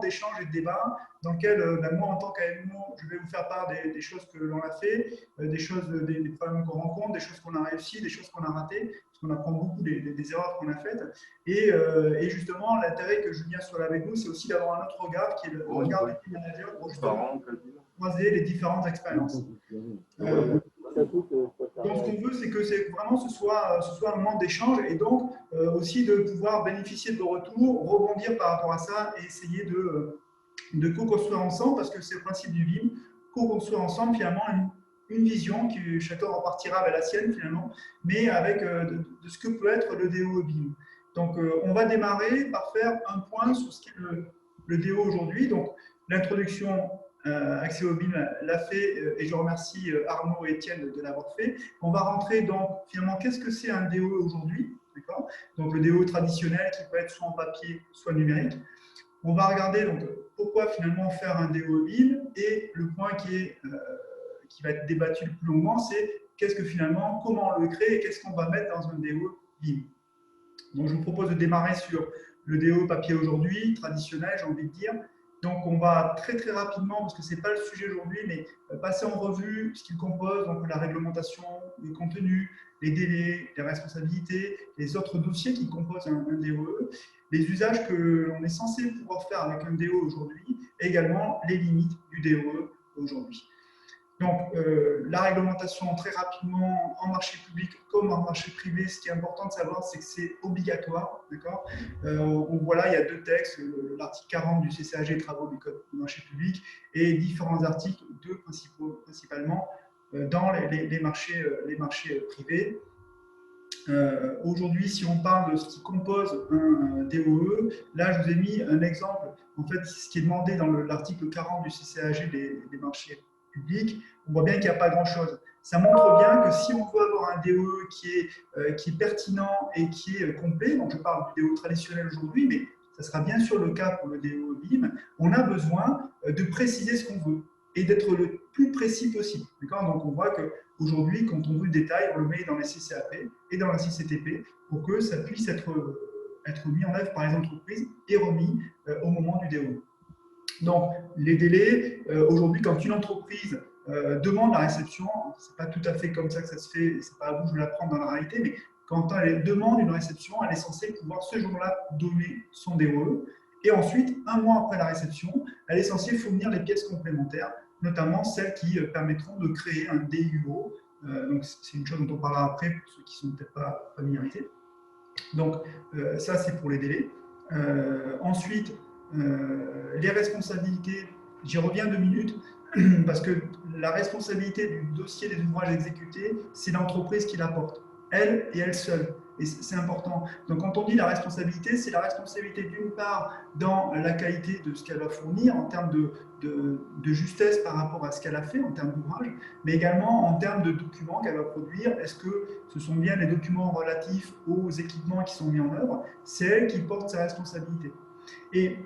d'échange et de débat dans lequel moi, en tant qu'AMO, je vais vous faire part des choses que l'on a fait, des problèmes qu'on rencontre, des choses qu'on a réussi, des choses qu'on a ratées, parce qu'on apprend beaucoup des erreurs qu'on a faites. Et justement, l'intérêt que Julien soit là avec nous, c'est aussi d'avoir un autre regard, qui est le regard du manager, pour justement croiser les différentes expériences. Donc, ce qu'on veut, c'est que vraiment ce soit un moment d'échange et donc aussi de pouvoir bénéficier de vos retours, rebondir par rapport à ça et essayer de co-construire ensemble, parce que c'est le principe du BIM, co-construire ensemble finalement une vision qui chacun repartira avec la sienne finalement, mais avec de ce que peut être le DO BIM. Donc, on va démarrer par faire un point sur ce qu'est le DO aujourd'hui. Donc, l'introduction Axéo BIM l'a fait et je remercie Arnaud et Étienne de l'avoir fait. On va rentrer dans finalement qu'est-ce que c'est un DO aujourd'hui, d'accord? Donc le DO traditionnel qui peut être soit en papier, soit numérique. On va regarder donc pourquoi finalement faire un DO BIM et le point qui va être débattu le plus longuement, c'est qu'est-ce que finalement, comment on le crée et qu'est-ce qu'on va mettre dans un DO BIM. Donc je vous propose de démarrer sur le DO papier aujourd'hui, traditionnel, j'ai envie de dire. Donc, on va très très rapidement, parce que ce n'est pas le sujet aujourd'hui, mais passer en revue ce qu'il compose, donc la réglementation, le contenu, les délais, les responsabilités, les autres dossiers qui composent un DOE, les usages que l'on est censé pouvoir faire avec un DO aujourd'hui, et également les limites du DOE aujourd'hui. Donc, la réglementation, très rapidement, en marché public comme en marché privé, ce qui est important de savoir, c'est que c'est obligatoire. D'accord. On voit là, il y a deux textes, l'article 40 du CCAG, travaux du Code du marché public, et différents articles, deux principalement, dans les marchés privés. Aujourd'hui, si on parle de ce qui compose un DOE, là, je vous ai mis un exemple. En fait, ce qui est demandé dans l'article 40 du CCAG des marchés publics, on voit bien qu'il n'y a pas grand-chose. Ça montre bien que si on veut avoir un DOE qui est pertinent et qui est complet, donc je parle du DOE traditionnel aujourd'hui, mais ça sera bien sûr le cas pour le DOE BIM, on a besoin de préciser ce qu'on veut et d'être le plus précis possible. Donc on voit qu'aujourd'hui, quand on veut le détail, on le met dans les CCAP et dans la CCTP pour que ça puisse être mis en œuvre par les entreprises et remis au moment du DOE. Donc, les délais, aujourd'hui, quand une entreprise demande la réception, ce n'est pas tout à fait comme ça que ça se fait, ce n'est pas à vous que je vais l'apprendre dans la réalité, mais quand elle demande une réception, elle est censée pouvoir ce jour-là donner son DOE. Et ensuite, un mois après la réception, elle est censée fournir les pièces complémentaires, notamment celles qui permettront de créer un DUO. Donc, c'est une chose dont on parlera après pour ceux qui ne sont peut-être pas familiarisés. Donc, ça, c'est pour les délais. Ensuite, les responsabilités, j'y reviens 2 minutes, parce que la responsabilité du dossier des ouvrages exécutés, c'est l'entreprise qui la porte, elle et elle seule. Et c'est important. Donc, quand on dit la responsabilité, c'est la responsabilité d'une part dans la qualité de ce qu'elle va fournir en termes de justesse par rapport à ce qu'elle a fait en termes d'ouvrage, mais également en termes de documents qu'elle va produire. Est-ce que ce sont bien les documents relatifs aux équipements qui sont mis en œuvre? C'est elle qui porte sa responsabilité. Et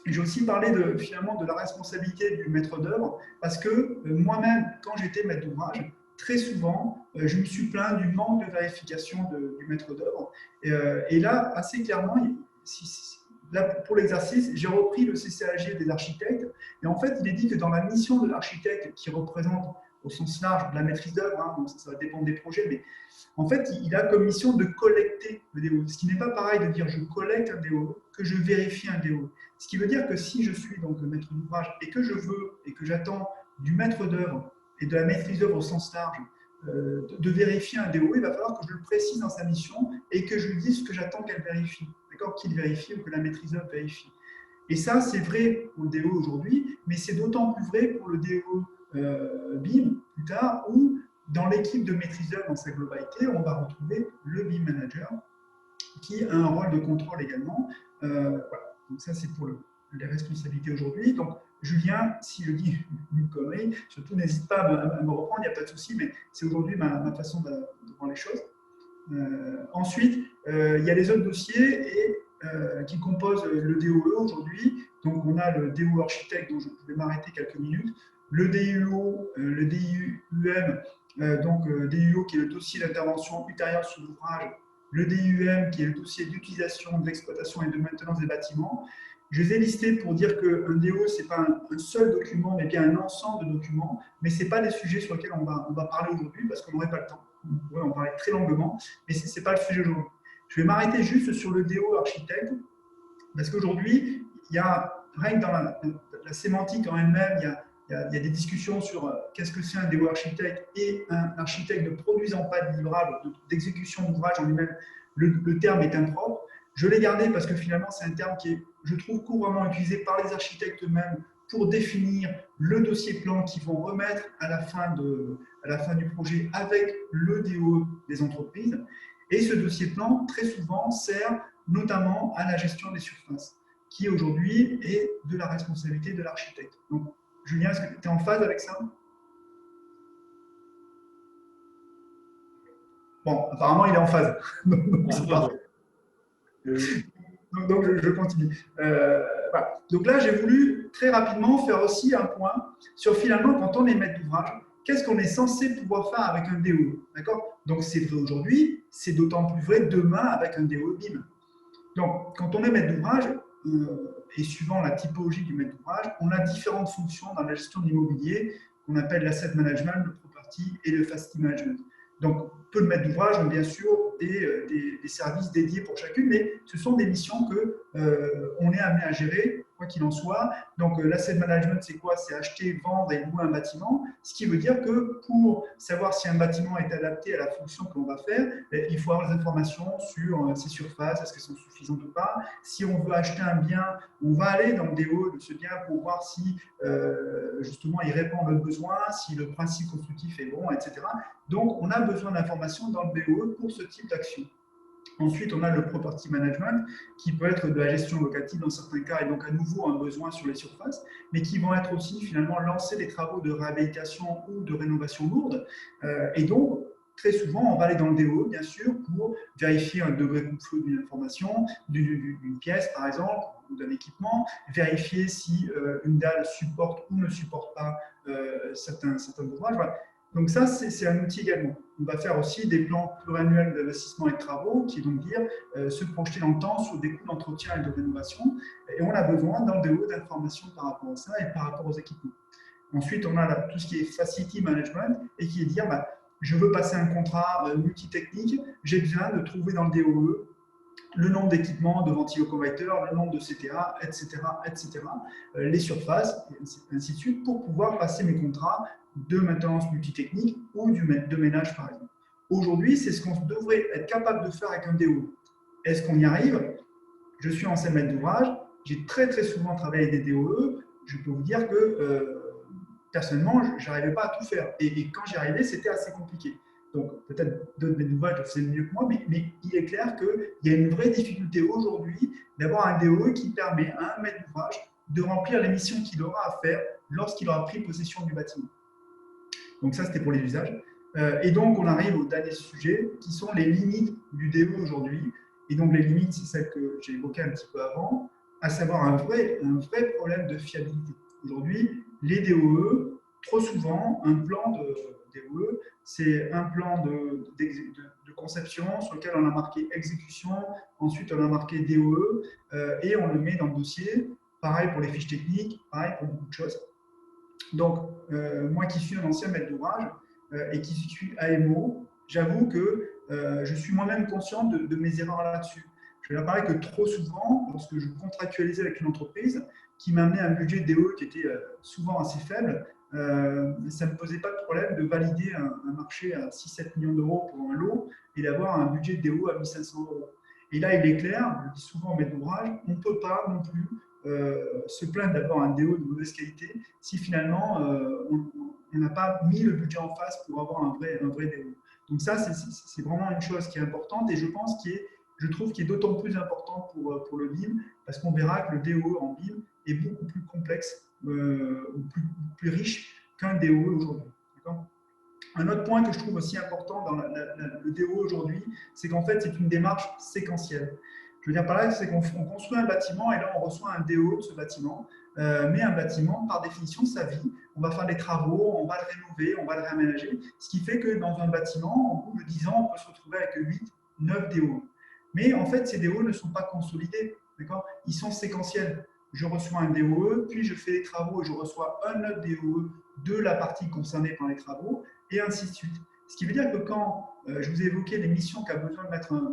j'ai aussi parlé finalement de la responsabilité du maître d'œuvre, parce que moi-même, quand j'étais maître d'ouvrage, très souvent, je me suis plaint du manque de vérification du maître d'œuvre. Et là, assez clairement, là, pour l'exercice, j'ai repris le CCAG des architectes. Et en fait, il est dit que dans la mission de l'architecte, qui représente au sens large de la maîtrise d'œuvre, donc ça va dépendre des projets, mais en fait, il a comme mission de collecter le DO. Ce qui n'est pas pareil de dire je collecte un DO que je vérifie un DO. Ce qui veut dire que si je suis donc le maître d'ouvrage et que je veux et que j'attends du maître d'œuvre et de la maîtrise d'œuvre au sens large de vérifier un DO, il va falloir que je le précise dans sa mission et que je lui dise ce que j'attends qu'elle vérifie, qu'il vérifie ou que la maîtrise d'œuvre vérifie. Et ça, c'est vrai pour le DO aujourd'hui, mais c'est d'autant plus vrai pour le DO BIM plus tard, où dans l'équipe de maîtrise d'œuvre dans sa globalité, on va retrouver le BIM manager qui a un rôle de contrôle également. Voilà. Donc ça, c'est pour les responsabilités aujourd'hui. Donc, Julien, si je dis une connerie, surtout n'hésite pas à me reprendre, il n'y a pas de souci, mais c'est aujourd'hui ma façon de voir les choses. Ensuite, il y a les autres dossiers qui composent le DOE aujourd'hui. Donc, on a le DO architecte, dont je vais m'arrêter quelques minutes, le DUO, le DUM, donc DUO qui est le dossier d'intervention ultérieure sur l'ouvrage, le DUM qui est le dossier d'utilisation, d'exploitation et de maintenance des bâtiments, Je les ai listés pour dire qu'un DO, ce n'est pas un seul document, mais bien un ensemble de documents. Mais ce n'est pas des sujets sur lesquels on va parler aujourd'hui parce qu'on n'aurait pas le temps. On pourrait en parler très longuement, mais ce n'est pas le sujet aujourd'hui. Je vais m'arrêter juste sur le DO architecte parce qu'aujourd'hui, il y a, rien que dans la sémantique en elle-même, il y a des discussions sur qu'est-ce que c'est un DO architecte et un architecte ne produisant pas de livrable, d'exécution d'ouvrage en lui-même. Le terme est impropre. Je l'ai gardé parce que finalement, c'est un terme qui est, je trouve, couramment utilisé par les architectes eux-mêmes pour définir le dossier plan qu'ils vont remettre à la fin du projet avec le DO des entreprises. Et ce dossier plan, très souvent, sert notamment à la gestion des surfaces, qui aujourd'hui est de la responsabilité de l'architecte. Donc, Julien, est-ce que tu es en phase avec ça? Bon, apparemment, il est en phase. Donc, c'est parfait. Donc, je continue. Voilà. Donc là, j'ai voulu très rapidement faire aussi un point sur finalement, quand on est maître d'ouvrage, qu'est-ce qu'on est censé pouvoir faire avec un DO. D'accord? Donc, c'est vrai aujourd'hui, c'est d'autant plus vrai demain avec un DO BIM. Donc, quand on est maître d'ouvrage, et suivant la typologie du maître d'ouvrage, on a différentes fonctions dans la gestion de l'immobilier qu'on appelle l'asset management, le property et le facility management. Donc, peu de maîtres d'ouvrage ont bien sûr des services dédiés pour chacune, mais ce sont des missions qu'on est amené à gérer, quoi qu'il en soit. Donc, l'asset management, c'est quoi? C'est acheter, vendre et louer un bâtiment, ce qui veut dire que pour savoir si un bâtiment est adapté à la fonction que l'on va faire, il faut avoir des informations sur ses surfaces, est-ce qu'elles sont suffisantes ou pas. Si on veut acheter un bien, on va aller dans le DO de ce bien pour voir si justement il répond à notre besoin, si le principe constructif est bon, etc. Donc, on a besoin d'informations dans le BOE pour ce type d'action. Ensuite, on a le property management qui peut être de la gestion locative dans certains cas et donc à nouveau un besoin sur les surfaces, mais qui vont être aussi finalement lancer des travaux de réhabilitation ou de rénovation lourde. Et donc, très souvent, on va aller dans le DO, bien sûr, pour vérifier un degré de flou d'une information, d'une pièce, par exemple, ou d'un équipement, vérifier si une dalle supporte ou ne supporte pas certains ouvrages. Voilà. Donc ça, c'est un outil également. On va faire aussi des plans pluriannuels d'investissement et de travaux, qui est donc dire se projeter dans le temps sur des coûts d'entretien et de rénovation. Et on a besoin dans le DO d'informations par rapport à ça et par rapport aux équipements. Ensuite, on a tout ce qui est facility management et qui est dire, je veux passer un contrat multitechnique, j'ai besoin de trouver dans le DOE le nombre d'équipements de ventiloconvecteurs, le nombre de CTA, etc., etc., les surfaces, et ainsi de suite, pour pouvoir passer mes contrats de maintenance multitechnique ou de ménage, par exemple. Aujourd'hui, c'est ce qu'on devrait être capable de faire avec un DO. Est-ce qu'on y arrive? Je suis ancien maître d'ouvrage, j'ai très très souvent travaillé avec des DOE, je peux vous dire que personnellement, je n'arrivais pas à tout faire. Et quand j'y arrivais, c'était assez compliqué. Donc, peut-être d'autres maîtres d'ouvrage le faisaient mieux que moi, mais il est clair qu'il y a une vraie difficulté aujourd'hui d'avoir un DOE qui permet à un maître d'ouvrage de remplir les missions qu'il aura à faire lorsqu'il aura pris possession du bâtiment. Donc ça, c'était pour les usages. Et donc, on arrive au dernier sujet, qui sont les limites du DOE aujourd'hui. Et donc, les limites, c'est celles que j'ai évoquées un petit peu avant, à savoir un vrai problème de fiabilité. Aujourd'hui, les DOE, trop souvent, un plan de DOE, c'est un plan de conception sur lequel on a marqué exécution, ensuite on a marqué DOE, et on le met dans le dossier. Pareil pour les fiches techniques, pareil pour beaucoup de choses. Donc, moi qui suis un ancien maître d'ouvrage et qui suis AMO, j'avoue que je suis moi-même conscient de mes erreurs là-dessus. Je vais apparaître que trop souvent, lorsque je contractualisais avec une entreprise qui m'amenait un budget DO qui était souvent assez faible, ça ne me posait pas de problème de valider un marché à 6-7 millions d'euros pour un lot et d'avoir un budget DO à 1 500 euros. Et là, il est clair, je le dis souvent au maître d'ouvrage, on ne peut pas non plus se plaindre d'avoir un DO de mauvaise qualité si finalement on n'a pas mis le budget en face pour avoir un vrai DO. Donc ça, c'est vraiment une chose qui est importante et je pense je trouve qu'il est d'autant plus important pour le BIM parce qu'on verra que le DO en BIM est beaucoup plus complexe ou plus riche qu'un DO aujourd'hui. Un autre point que je trouve aussi important dans le DO aujourd'hui, c'est qu'en fait, c'est une démarche séquentielle. Je veux dire par là, c'est qu'on construit un bâtiment et là, on reçoit un DO de ce bâtiment. Mais un bâtiment, par définition, sa vie, on va faire des travaux, on va le rénover, on va le réaménager. Ce qui fait que dans un bâtiment, en bout de 10 ans, on peut se retrouver avec 8, 9 DO. Mais en fait, ces DO ne sont pas consolidés. Ils sont séquentiels. je reçois un DOE, puis je fais les travaux et je reçois un autre DOE de la partie concernée par les travaux, et ainsi de suite. Ce qui veut dire que quand je vous ai évoqué les missions qu'a besoin de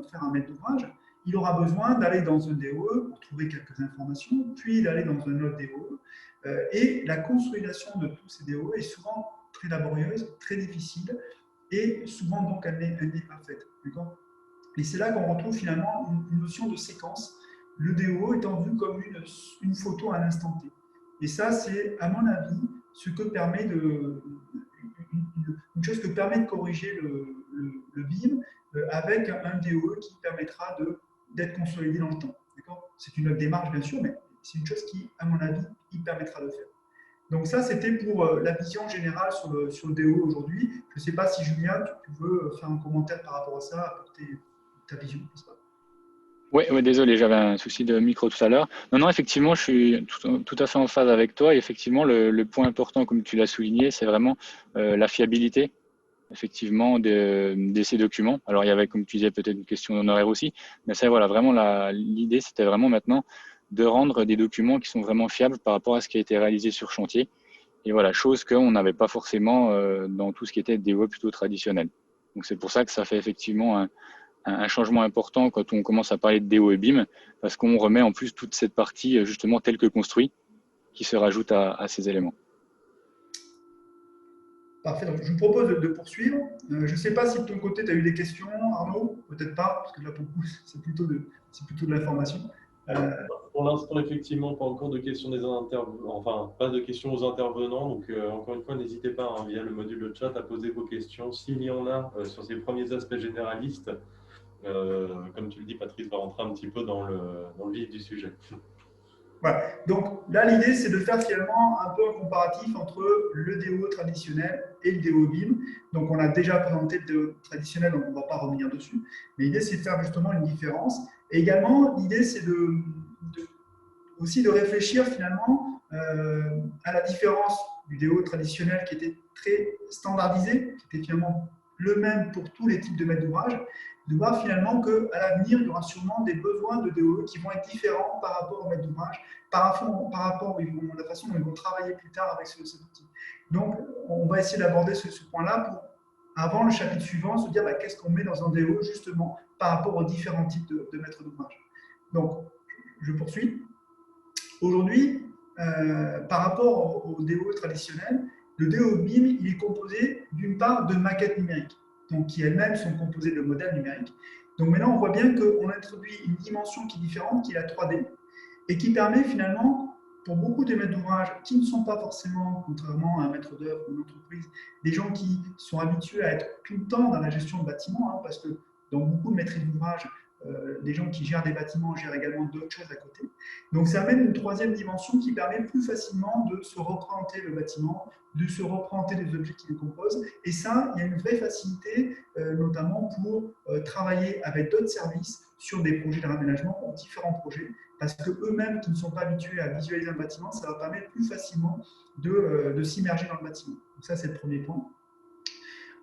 faire un maître d'ouvrage, il aura besoin d'aller dans un DOE pour trouver quelques informations, puis d'aller dans un autre DOE. Et la consolidation de tous ces DOE est souvent très laborieuse, très difficile, et souvent donc elle n'est pas faite. Et c'est là qu'on retrouve finalement une notion de séquence, le DOE étant vu comme une photo à l'instant T. Et ça, c'est à mon avis ce que permet une chose que permet de corriger le BIM avec un DOE qui permettra d'être consolidé dans le temps. C'est une autre démarche, bien sûr, mais c'est une chose qui, à mon avis, il permettra de faire. Donc ça, c'était pour la vision générale sur le DO aujourd'hui. Je ne sais pas si Julien, tu veux faire un commentaire par rapport à ça, apporter ta vision. Oui, désolé, j'avais un souci de micro tout à l'heure. Non, effectivement, je suis tout à fait en phase avec toi. Et effectivement, le point important, comme tu l'as souligné, c'est vraiment la fiabilité, effectivement, de ces documents. Alors, il y avait, comme tu disais, peut-être une question d'honoraire aussi. Mais ça, voilà, vraiment, l'idée, c'était vraiment maintenant de rendre des documents qui sont vraiment fiables par rapport à ce qui a été réalisé sur chantier. Et voilà, chose qu'on n'avait pas forcément dans tout ce qui était des voies plutôt traditionnelles. Donc, c'est pour ça que ça fait effectivement un changement important quand on commence à parler de DO et BIM, parce qu'on remet en plus toute cette partie justement telle que construit qui se rajoute à ces éléments. Parfait, donc je vous propose de poursuivre. Je ne sais pas si de ton côté tu as eu des questions, Arnaud, peut-être pas, parce que là pour le coup c'est plutôt de l'information. Pour l'instant, effectivement, pas encore de questions enfin pas de questions aux intervenants. Donc encore une fois, n'hésitez pas hein, via le module de chat à poser vos questions s'il y en a sur ces premiers aspects généralistes. Comme tu le dis, Patrice va rentrer un petit peu dans le vif du sujet. Voilà. Donc là, l'idée, c'est de faire finalement un peu un comparatif entre le DO traditionnel et le DO BIM. Donc on a déjà présenté le DO traditionnel, donc on ne va pas revenir dessus. Mais l'idée, c'est de faire justement une différence. Et également, l'idée, c'est aussi de réfléchir finalement à la différence du DO traditionnel qui était très standardisé, qui était finalement le même pour tous les types de maîtres d'ouvrage, de voir finalement qu'à l'avenir, il y aura sûrement des besoins de DOE qui vont être différents par rapport au maître d'ouvrage, par rapport à la façon dont ils vont travailler plus tard avec cet outil. Donc, on va essayer d'aborder ce point-là pour, avant le chapitre suivant, se dire qu'est-ce qu'on met dans un DO justement par rapport aux différents types de maîtres d'ouvrage. Donc, je poursuis. Aujourd'hui, par rapport au DO traditionnel, le DO BIM, il est composé d'une part de maquettes numériques, donc qui elles-mêmes sont composées de modèles numériques. Donc maintenant, on voit bien qu'on introduit une dimension qui est différente, qui est la 3D, et qui permet finalement, pour beaucoup de maîtres d'ouvrage qui ne sont pas forcément, contrairement à un maître d'œuvre ou une entreprise, des gens qui sont habitués à être tout le temps dans la gestion de bâtiments, parce que dans beaucoup de maîtrises d'ouvrage, les gens qui gèrent des bâtiments gèrent également d'autres choses à côté. Donc ça amène une troisième dimension qui permet plus facilement de se représenter le bâtiment, de se représenter les objets qui le composent. Et ça, il y a une vraie facilité, notamment pour travailler avec d'autres services sur des projets de réaménagement, différents projets, parce qu'eux-mêmes qui ne sont pas habitués à visualiser un bâtiment, ça va permettre plus facilement de s'immerger dans le bâtiment. Donc ça, c'est le premier point.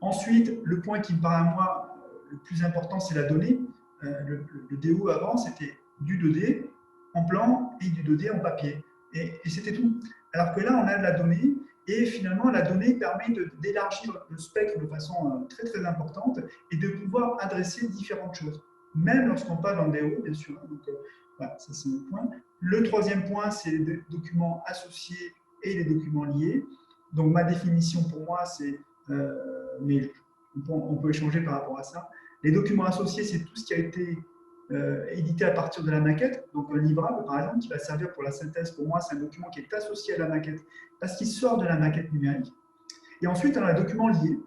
Ensuite, le point qui me paraît à moi le plus important, c'est la donnée. Le DO avant, c'était du 2D en plan et du 2D en papier. Et c'était tout. Alors que là, on a de la donnée et finalement, la donnée permet d'élargir le spectre de façon très, très importante et de pouvoir adresser différentes choses, même lorsqu'on parle dans le DO, bien sûr. Donc, voilà, ça c'est un point. Le troisième point, c'est les documents associés et les documents liés. Donc, ma définition pour moi, c'est, mais on peut échanger par rapport à ça. Les documents associés, c'est tout ce qui a été édité à partir de la maquette. Donc, un livrable, par exemple, qui va servir pour la synthèse, pour moi, c'est un document qui est associé à la maquette parce qu'il sort de la maquette numérique. Et ensuite, on a les documents liés,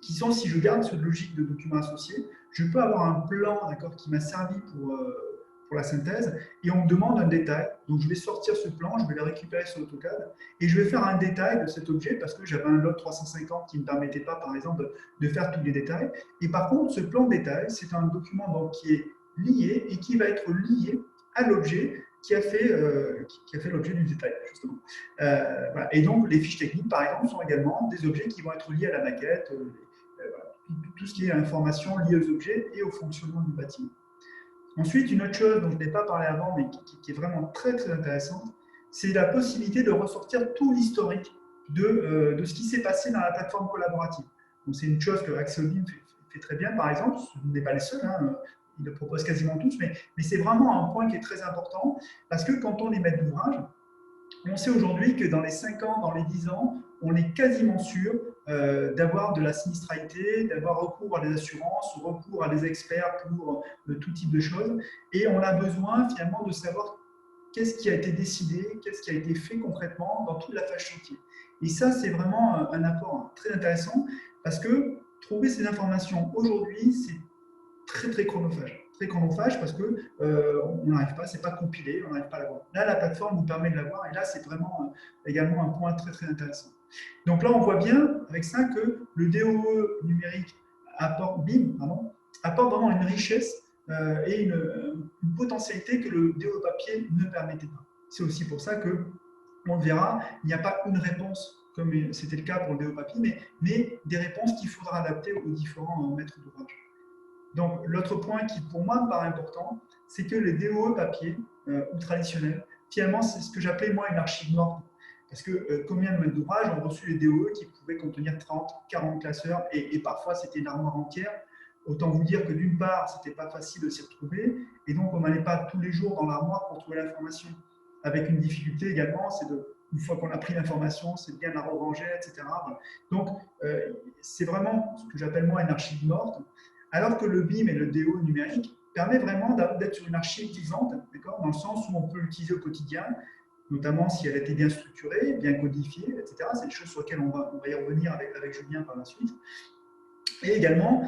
qui sont, si je garde cette logique de documents associés, je peux avoir un plan qui m'a servi pour la synthèse, et on me demande un détail. Donc, je vais sortir ce plan, je vais le récupérer sur AutoCAD, et je vais faire un détail de cet objet, parce que j'avais un lot 350 qui ne me permettait pas, par exemple, de faire tous les détails. Et par contre, ce plan de détail, c'est un document donc, qui est lié, et qui va être lié à l'objet qui a fait l'objet du détail, justement. Voilà. Et donc, les fiches techniques, par exemple, sont également des objets qui vont être liés à la maquette, voilà. Tout ce qui est information liée aux objets et au fonctionnement du bâtiment. Ensuite, une autre chose dont je n'ai pas parlé avant, mais qui est vraiment très, très intéressante, c'est la possibilité de ressortir tout l'historique de ce qui s'est passé dans la plateforme collaborative. Donc, c'est une chose que Axel Beam fait très bien, par exemple. Ce n'est pas les seuls, hein, ils le proposent quasiment tous, mais c'est vraiment un point qui est très important parce que quand on est maître d'ouvrage, on sait aujourd'hui que dans les 5 ans, dans les 10 ans, on est quasiment sûr d'avoir de la sinistralité, d'avoir recours à des assurances, recours à des experts pour tout type de choses. Et on a besoin finalement de savoir qu'est-ce qui a été décidé, qu'est-ce qui a été fait concrètement dans toute la phase chantier. Et ça, c'est vraiment un apport très intéressant parce que trouver ces informations aujourd'hui, c'est très, très chronophage. Très chronophage parce que on n'arrive pas, c'est pas compilé, on n'arrive pas à l'avoir. Là, la plateforme nous permet de l'avoir et là, c'est vraiment également un point très, très intéressant. Donc là, on voit bien avec ça que le DOE numérique apporte vraiment une richesse et une potentialité que le DOE papier ne permettait pas. C'est aussi pour ça que, on le verra, il n'y a pas une réponse comme c'était le cas pour le DOE papier, mais des réponses qu'il faudra adapter aux différents maîtres d'ouvrage. Donc, l'autre point qui, pour moi, me paraît important, c'est que les DOE papier ou traditionnels, finalement, c'est ce que j'appelais, moi, une archive morte. Parce que combien de maîtres d'ouvrage ont reçu les DOE qui pouvaient contenir 30, 40 classeurs et parfois, c'était une armoire entière. Autant vous dire que d'une part, ce n'était pas facile de s'y retrouver et donc on n'allait pas tous les jours dans l'armoire pour trouver l'information. Avec une difficulté également, c'est une fois qu'on a pris l'information, c'est bien la ranger, etc. Donc, c'est vraiment ce que j'appelle moi une archive morte. Alors que le BIM et le DO numérique permet vraiment d'être sur une archive vivante, dans le sens où on peut l'utiliser au quotidien, notamment si elle a été bien structurée, bien codifiée, etc. C'est des choses sur lesquelles on va y revenir avec Julien par la suite. Et également,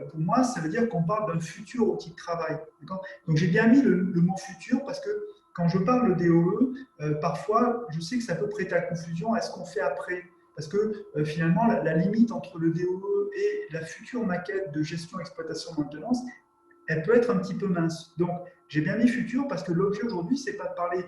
pour moi, ça veut dire qu'on parle d'un futur outil de travail. Donc j'ai bien mis le mot futur parce que quand je parle de DOE, parfois, je sais que ça peut prêter à confusion à ce qu'on fait après. Parce que finalement, la limite entre le DOE et la future maquette de gestion, exploitation, maintenance, elle peut être un petit peu mince. Donc, j'ai bien mis futur parce que l'objet aujourd'hui, ce n'est pas de parler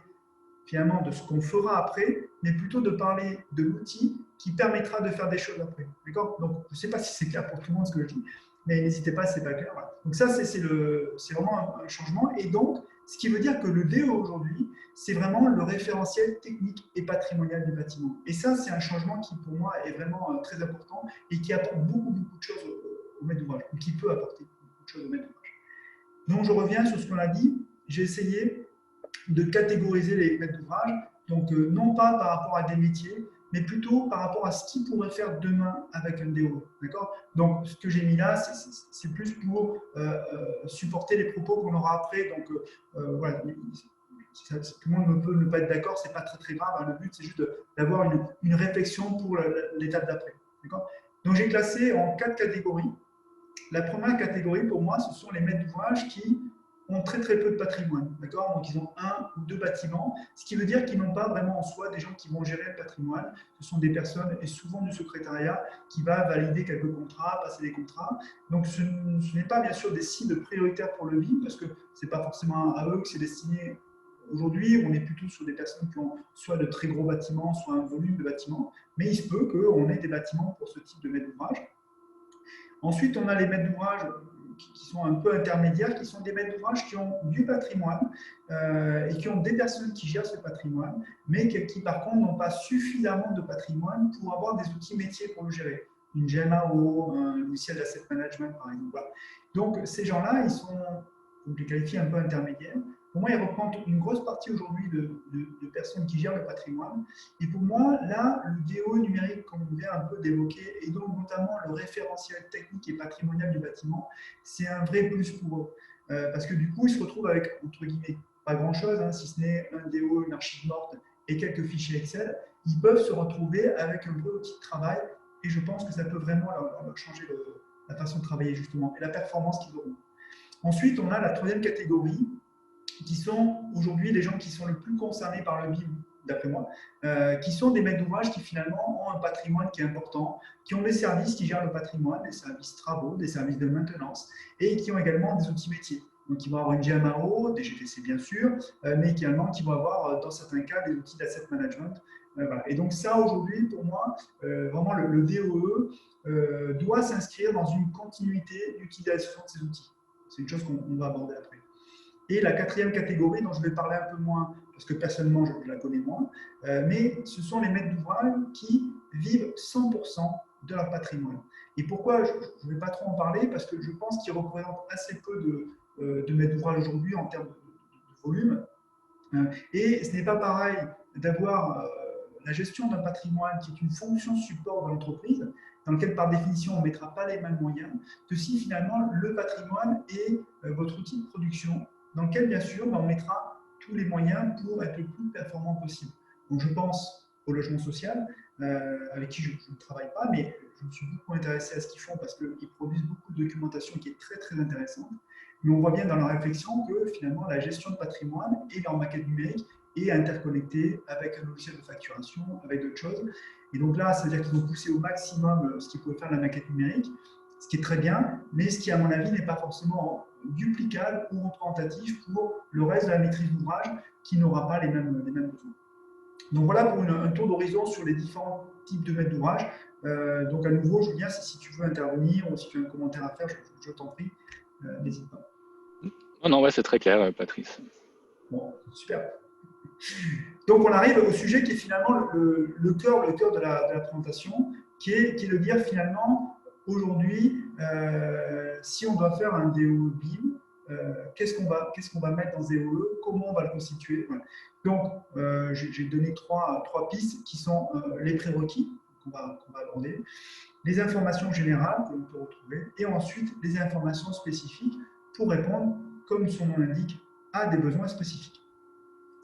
finalement de ce qu'on fera après, mais plutôt de parler de l'outil qui permettra de faire des choses après. D'accord ? Donc, je ne sais pas si c'est clair pour tout le monde ce que je dis, mais n'hésitez pas si ce n'est pas clair. Voilà. Donc, ça, c'est vraiment un changement. Et donc, ce qui veut dire que le DO aujourd'hui, c'est vraiment le référentiel technique et patrimonial du bâtiment. Et ça, c'est un changement qui, pour moi, est vraiment très important et qui apporte beaucoup de choses au maître d'ouvrage, ou qui peut apporter beaucoup de choses au maître d'ouvrage. Donc, je reviens sur ce qu'on a dit. J'ai essayé de catégoriser les maîtres d'ouvrage, donc non pas par rapport à des métiers, mais plutôt par rapport à ce qu'ils pourraient faire demain avec un DO. D'accord ? Donc, ce que j'ai mis là, c'est plus pour supporter les propos qu'on aura après. Donc, voilà, tout le monde ne peut ne pas être d'accord, ce n'est pas très, très grave. Hein. Le but, c'est juste d'avoir une réflexion pour l'étape d'après. D'accord ? Donc, j'ai classé en 4 catégories. La première catégorie, pour moi, ce sont les maîtres d'ouvrage qui ont très très peu de patrimoine, d'accord ? Donc ils ont 1 ou 2 bâtiments, ce qui veut dire qu'ils n'ont pas vraiment en soi des gens qui vont gérer le patrimoine. Ce sont des personnes, et souvent du secrétariat, qui va valider quelques contrats, passer des contrats. Donc ce n'est pas bien sûr des cibles prioritaires pour le BIM, parce que ce n'est pas forcément à eux que c'est destiné. Aujourd'hui, on est plutôt sur des personnes qui ont soit de très gros bâtiments, soit un volume de bâtiments, mais il se peut qu'on ait des bâtiments pour ce type de maître d'ouvrage. Ensuite, on a les maîtres d'ouvrage qui sont un peu intermédiaires, qui sont des maîtres d'ouvrage qui ont du patrimoine et qui ont des personnes qui gèrent ce patrimoine, mais qui par contre n'ont pas suffisamment de patrimoine pour avoir des outils métiers pour le gérer. Une GMAO, un logiciel d'asset management par exemple. Voilà. Donc ces gens-là, on les qualifie un peu intermédiaires. Pour moi, ils représentent une grosse partie aujourd'hui de personnes qui gèrent le patrimoine. Et pour moi, là, le DO numérique qu'on vient un peu d'évoquer, et donc notamment le référentiel technique et patrimonial du bâtiment, c'est un vrai plus pour eux. Parce que du coup, ils se retrouvent avec, entre guillemets, pas grand-chose, hein, si ce n'est un DO, une archive morte et quelques fichiers Excel. Ils peuvent se retrouver avec un vrai outil de travail. Et je pense que ça peut vraiment leur changer la façon de travailler, justement, et la performance qu'ils auront. Ensuite, on a la troisième catégorie, qui sont aujourd'hui les gens qui sont le plus concernés par le BIM, d'après moi, qui sont des maîtres d'ouvrage qui finalement ont un patrimoine qui est important, qui ont des services qui gèrent le patrimoine, des services travaux, des services de maintenance, et qui ont également des outils métiers. Donc, ils vont avoir une GMAO, des GTC bien sûr, mais également qui vont avoir, dans certains cas, des outils d'asset management. Voilà. Et donc ça, aujourd'hui, pour moi, vraiment le DOE doit s'inscrire dans une continuité d'utilisation de ces outils. C'est une chose qu'on va aborder après. Et la quatrième catégorie, dont je vais parler un peu moins, parce que personnellement, je la connais moins, mais ce sont les maîtres d'ouvrage qui vivent 100% de leur patrimoine. Et pourquoi je ne vais pas trop en parler? Parce que je pense qu'ils représentent assez peu de maîtres d'ouvrage aujourd'hui en termes de volume. Et ce n'est pas pareil d'avoir la gestion d'un patrimoine qui est une fonction support de l'entreprise, dans lequel par définition on ne mettra pas les mêmes moyens, que si finalement le patrimoine est votre outil de production, dans lequel bien sûr on mettra tous les moyens pour être le plus performant possible. Donc je pense au logement social, avec qui je ne travaille pas, mais je me suis beaucoup intéressé à ce qu'ils font parce qu'ils produisent beaucoup de documentation qui est très très intéressante. Mais on voit bien dans leur réflexion que finalement la gestion de patrimoine et leur maquette numérique est interconnectée avec un logiciel de facturation, avec d'autres choses. Et donc là, ça veut dire qu'ils ont poussé au maximum ce qu'ils pouvaient faire la maquette numérique, ce qui est très bien, mais ce qui, à mon avis, n'est pas forcément duplicable ou représentatif pour le reste de la maîtrise d'ouvrage qui n'aura pas les mêmes besoins. Donc voilà pour un tour d'horizon sur les différents types de maîtres d'ouvrage. Donc à nouveau, Julien, si tu veux intervenir ou si tu as un commentaire à faire, je t'en prie, n'hésite pas. Non, ouais, c'est très clair, Patrice. Bon, super. Donc on arrive au sujet qui est finalement le cœur de la présentation, qui est de dire finalement, aujourd'hui, si on doit faire un DOE BIM, qu'est-ce qu'on va mettre dans ce DOE, comment on va le constituer. Voilà. Donc, j'ai donné trois pistes qui sont les prérequis qu'on va aborder, les informations générales que l'on peut retrouver, et ensuite les informations spécifiques pour répondre, comme son nom l'indique, à des besoins spécifiques.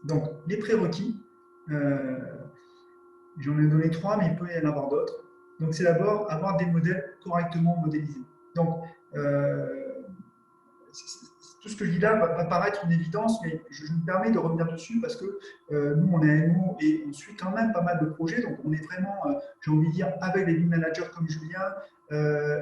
Donc, les prérequis, j'en ai donné 3, mais il peut y en avoir d'autres. Donc, c'est d'abord avoir des modèles correctement modélisés. Donc, tout ce que je dis là va paraître une évidence, mais je me permets de revenir dessus parce que nous, on est AMO et on suit quand même pas mal de projets. Donc, on est vraiment, j'ai envie de dire, avec des BIM managers comme Julien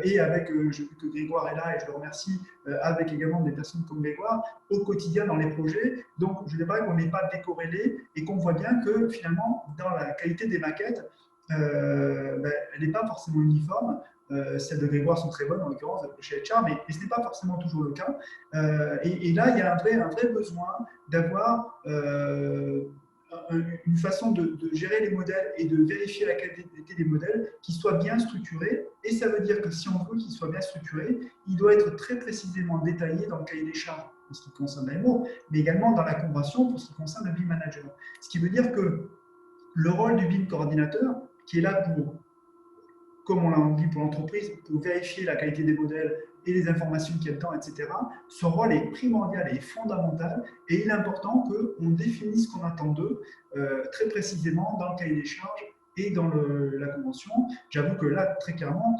et avec, j'ai vu que Grégoire est là et je le remercie, avec également des personnes comme Grégoire, au quotidien dans les projets. Donc, je dirais qu'on n'est pas décorrélé et qu'on voit bien que finalement, dans la qualité des maquettes, elle n'est pas forcément uniforme. Celles de Grégoire sont très bonnes en l'occurrence chez HR, mais ce n'est pas forcément toujours le cas. Et là, il y a un vrai besoin d'avoir une façon de gérer les modèles et de vérifier la qualité des modèles qui soit bien structurée. Et ça veut dire que si on veut qu'il soit bien structuré, il doit être très précisément détaillé dans le cahier des charges pour ce qui concerne l'AMO, mais également dans la convention pour ce qui concerne le BIM manager. Ce qui veut dire que le rôle du BIM coordinateur, qui est là pour, comme on l'a dit pour l'entreprise, pour vérifier la qualité des modèles et les informations qu'il y a dedans, etc., ce rôle est primordial et fondamental, et il est important qu'on définisse ce qu'on attend d'eux très précisément dans le cahier des charges et dans la convention. J'avoue que là, très clairement,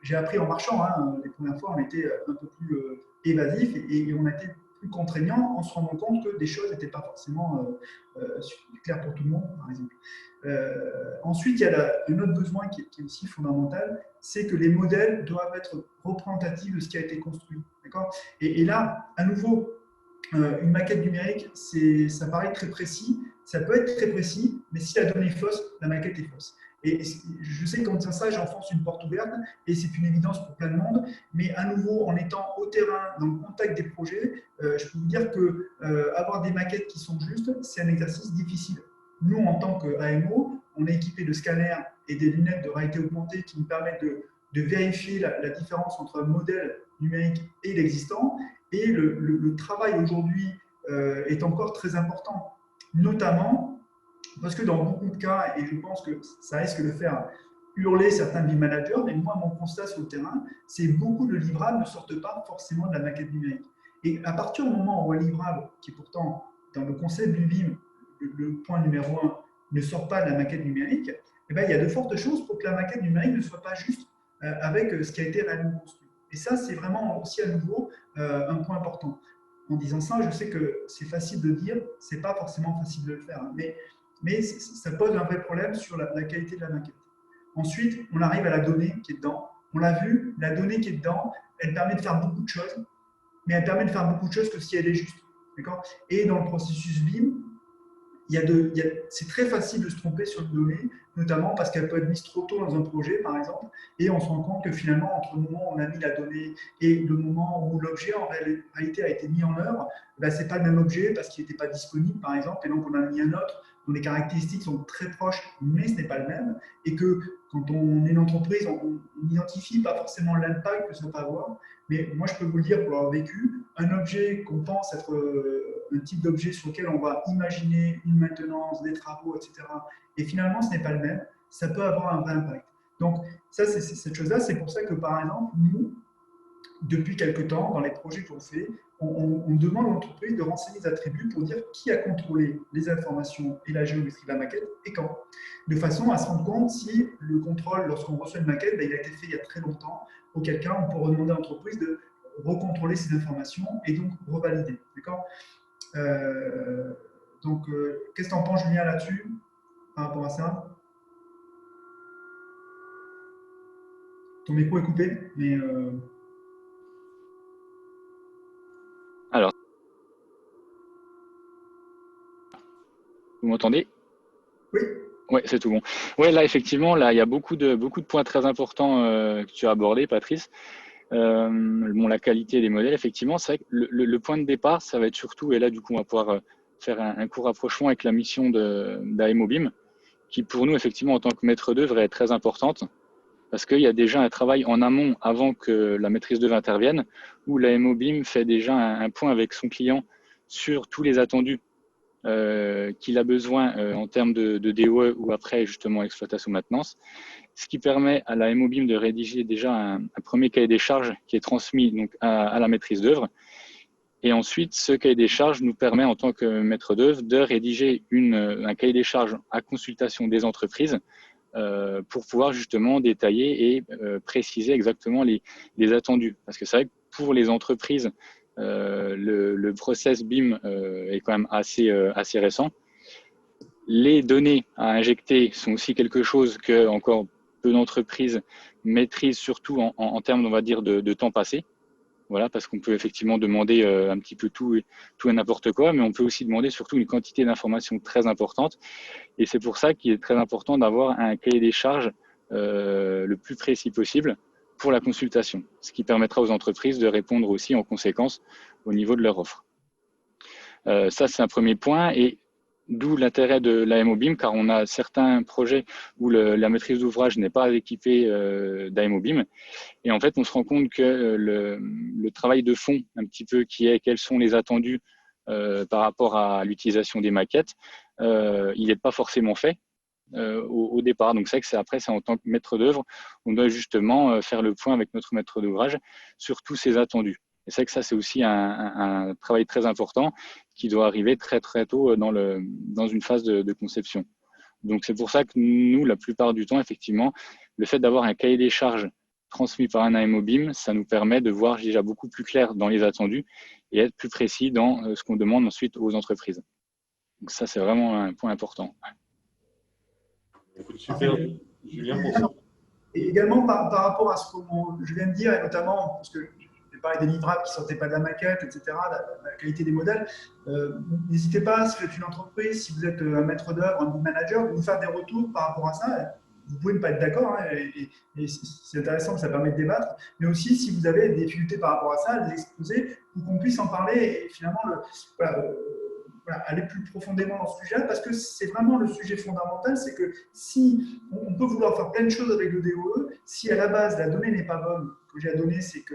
j'ai appris en marchant. Les premières fois, on était un peu plus évasif et on a été plus contraignant en se rendant compte que des choses n'étaient pas forcément claires pour tout le monde, par exemple. Ensuite, il y a un autre besoin qui est aussi fondamental, c'est que les modèles doivent être représentatifs de ce qui a été construit. Et là, à nouveau, une maquette numérique, ça paraît très précis, ça peut être très précis, mais si la donnée est fausse, la maquette est fausse. Et je sais qu'en disant ça, j'enfonce une porte ouverte, et c'est une évidence pour plein de monde, mais à nouveau, en étant au terrain, dans le contact des projets, je peux vous dire que avoir des maquettes qui sont justes, c'est un exercice difficile. Nous, en tant qu'AMO, on est équipé de scanners et des lunettes de réalité augmentée qui nous permettent de vérifier la différence entre un modèle numérique et l'existant. Et le travail aujourd'hui est encore très important, notamment parce que dans beaucoup de cas, et je pense que ça risque de faire hurler certains BIM managers, mais moi, mon constat sur le terrain, c'est que beaucoup de livrables ne sortent pas forcément de la maquette numérique. Et à partir du moment où un livrable, qui est pourtant dans le concept du BIM, le point numéro 1, ne sort pas de la maquette numérique, eh bien, il y a de fortes chances pour que la maquette numérique ne soit pas juste avec ce qui a été réellement construit. Et ça, c'est vraiment aussi à nouveau un point important. En disant ça, je sais que c'est facile de dire, c'est pas forcément facile de le faire, mais ça pose un vrai problème sur la qualité de la maquette. Ensuite, on arrive à la donnée qui est dedans. On l'a vu, la donnée qui est dedans, elle permet de faire beaucoup de choses, mais elle permet de faire beaucoup de choses que si elle est juste. Et dans le processus BIM, c'est très facile de se tromper sur une donnée, notamment parce qu'elle peut être mise trop tôt dans un projet, par exemple, et on se rend compte que finalement, entre le moment où on a mis la donnée et le moment où l'objet en réalité a été mis en œuvre, ben, ce n'est pas le même objet parce qu'il n'était pas disponible, par exemple, et donc on a mis un autre dont les caractéristiques sont très proches, mais ce n'est pas le même, et que quand on est une entreprise, on n'identifie pas forcément l'impact que ça peut avoir, mais moi je peux vous le dire pour l'avoir vécu, un objet qu'on pense être un type d'objet sur lequel on va imaginer une maintenance, des travaux, etc. Et finalement, ce n'est pas le même. Ça peut avoir un vrai impact. Donc, ça, c'est cette chose-là. C'est pour ça que, par exemple, nous, depuis quelque temps, dans les projets qu'on fait, on demande à l'entreprise de renseigner les attributs pour dire qui a contrôlé les informations et la géométrie de la maquette et quand. De façon à se rendre compte si le contrôle, lorsqu'on reçoit une maquette, il a été fait il y a très longtemps, auquel cas on peut redemander à l'entreprise de recontrôler ces informations et donc revalider. D'accord qu'est-ce que tu en penses, Julien, là-dessus, par rapport à ça? Ton micro est coupé, mais… Alors, vous m'entendez? Oui. Oui, c'est tout bon. Oui, là, effectivement, là, il y a beaucoup de points très importants que tu as abordés, Patrice. La qualité des modèles, effectivement, c'est vrai que le point de départ, ça va être surtout, et là, du coup, on va pouvoir faire un court rapprochement avec la mission d'AMOBIM, qui, pour nous, effectivement, en tant que maître d'œuvre, est très importante, parce qu'il y a déjà un travail en amont, avant que la maîtrise d'œuvre intervienne, où l'AMOBIM fait déjà un point avec son client sur tous les attendus qu'il a besoin en termes de DOE ou après justement exploitation maintenance, ce qui permet à la MOBIM de rédiger déjà un premier cahier des charges qui est transmis donc à la maîtrise d'œuvre. Et ensuite, ce cahier des charges nous permet en tant que maître d'œuvre de rédiger un cahier des charges à consultation des entreprises pour pouvoir justement détailler et préciser exactement les attendus. Parce que c'est vrai que pour les entreprises, le process BIM est quand même assez récent. Les données à injecter sont aussi quelque chose que encore peu d'entreprises maîtrisent, surtout en termes, on va dire, de temps passé. Voilà, parce qu'on peut effectivement demander un petit peu tout et n'importe quoi, mais on peut aussi demander surtout une quantité d'informations très importante. Et c'est pour ça qu'il est très important d'avoir un cahier des charges le plus précis possible pour la consultation, ce qui permettra aux entreprises de répondre aussi en conséquence au niveau de leur offre. Ça, c'est un premier point, et d'où l'intérêt de l'AMOBIM, car on a certains projets où la maîtrise d'ouvrage n'est pas équipée d'AMOBIM, et en fait, on se rend compte que le travail de fond, un petit peu, qui est quels sont les attendus par rapport à l'utilisation des maquettes, il n'est pas forcément fait au départ. Donc, c'est vrai que c'est en tant que maître d'œuvre, on doit justement faire le point avec notre maître d'ouvrage sur tous ces attendus. Et c'est vrai que ça, c'est aussi un travail très important qui doit arriver très, très tôt dans une phase de conception. Donc, c'est pour ça que nous, la plupart du temps, effectivement, le fait d'avoir un cahier des charges transmis par un AMOBIM, ça nous permet de voir déjà beaucoup plus clair dans les attendus et être plus précis dans ce qu'on demande ensuite aux entreprises. Donc, ça, c'est vraiment un point important. Écoute, super, Julien, pour ça. Et également, par rapport à ce que je viens de dire, et notamment, parce que j'ai parlé des livrables qui ne sortaient pas de la maquette, etc., la qualité des modèles, n'hésitez pas, si vous êtes une entreprise, si vous êtes un maître d'œuvre, un manager, de nous faire des retours par rapport à ça. Vous pouvez ne pas être d'accord, hein, et c'est intéressant que ça permet de débattre, mais aussi si vous avez des difficultés par rapport à ça, les exposer pour qu'on puisse en parler et finalement aller plus profondément dans ce sujet, parce que c'est vraiment le sujet fondamental, c'est que si on peut vouloir faire plein de choses avec le DOE, si à la base la donnée n'est pas bonne, que j'ai à donner, c'est que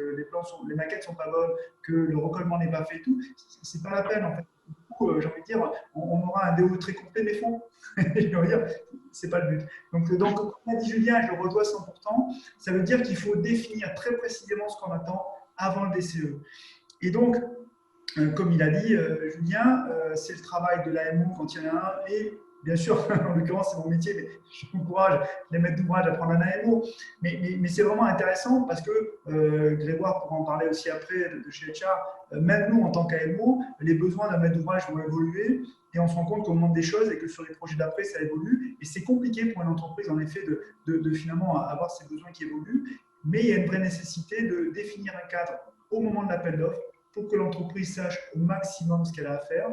les maquettes sont pas bonnes, que le recollement n'est pas fait, tout, c'est pas la peine en fait. Du coup, j'ai envie de dire, on aura un DOE très complet mais fond. J'ai envie de dire, c'est pas le but. Donc, comme a dit Julien, je le redois 100%, ça veut dire qu'il faut définir très précisément ce qu'on attend avant le DCE. Et donc, comme il a dit, Julien, c'est le travail de l'AMO quand il y en a un, et bien sûr, en l'occurrence, c'est mon métier, mais j'encourage les maîtres d'ouvrage à prendre un AMO. Mais c'est vraiment intéressant parce que, Grégoire pourra en parler aussi après de chez HR, même nous, en tant qu'AMO, les besoins d'un maître d'ouvrage vont évoluer et on se rend compte qu'on monte des choses et que sur les projets d'après, ça évolue. Et c'est compliqué pour une entreprise, en effet, de finalement avoir ces besoins qui évoluent, mais il y a une vraie nécessité de définir un cadre au moment de l'appel d'offres pour que l'entreprise sache au maximum ce qu'elle a à faire.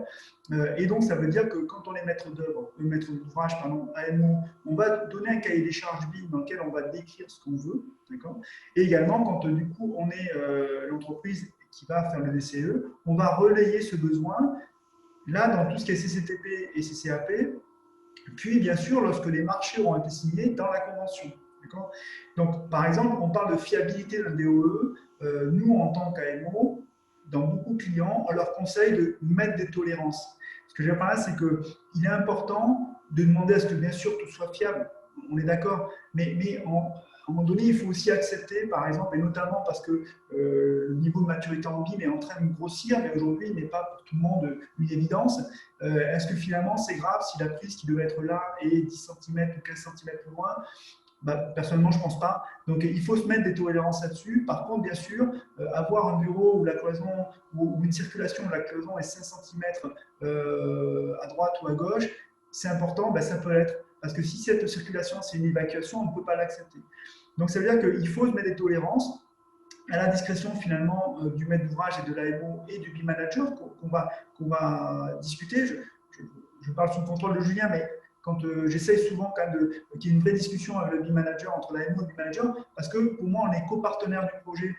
Et donc, ça veut dire que quand on est maître d'ouvrage, AMO, on va donner un cahier des charges BIM dans lequel on va décrire ce qu'on veut. Et également, quand du coup, on est l'entreprise qui va faire le DCE, on va relayer ce besoin, là, dans tout ce qui est CCTP et CCAP, puis, bien sûr, lorsque les marchés auront été signés dans la convention. Donc, par exemple, on parle de fiabilité d'un DOE. Nous, en tant qu'AMO, dans beaucoup de clients, on leur conseille de mettre des tolérances. Ce que je veux dire par là, c'est qu'il est important de demander à ce que, bien sûr, tout soit fiable. On est d'accord. Mais à un moment donné, il faut aussi accepter, par exemple, et notamment parce que le niveau de maturité en BIM est en train de grossir, mais aujourd'hui, il n'est pas pour tout le monde une évidence. Est-ce que finalement, c'est grave si la prise qui devait être là est 10 cm ou 15 cm plus loin? Personnellement, je ne pense pas. Donc, il faut se mettre des tolérances là-dessus. Par contre, bien sûr, avoir un bureau où la cloison ou une circulation où la cloison est 5 cm à droite ou à gauche, c'est important, ça peut l'être. Parce que si cette circulation, c'est une évacuation, on ne peut pas l'accepter. Donc, ça veut dire qu'il faut se mettre des tolérances à la discrétion finalement du maître d'ouvrage et de l'AMO et du BIM manager qu'on va discuter. Je parle sous le contrôle de Julien, mais quand j'essaye souvent quand même qu'il y ait une vraie discussion avec le BIM manager, entre l'AMO et le BIM manager, parce que pour moi, on est copartenaire du projet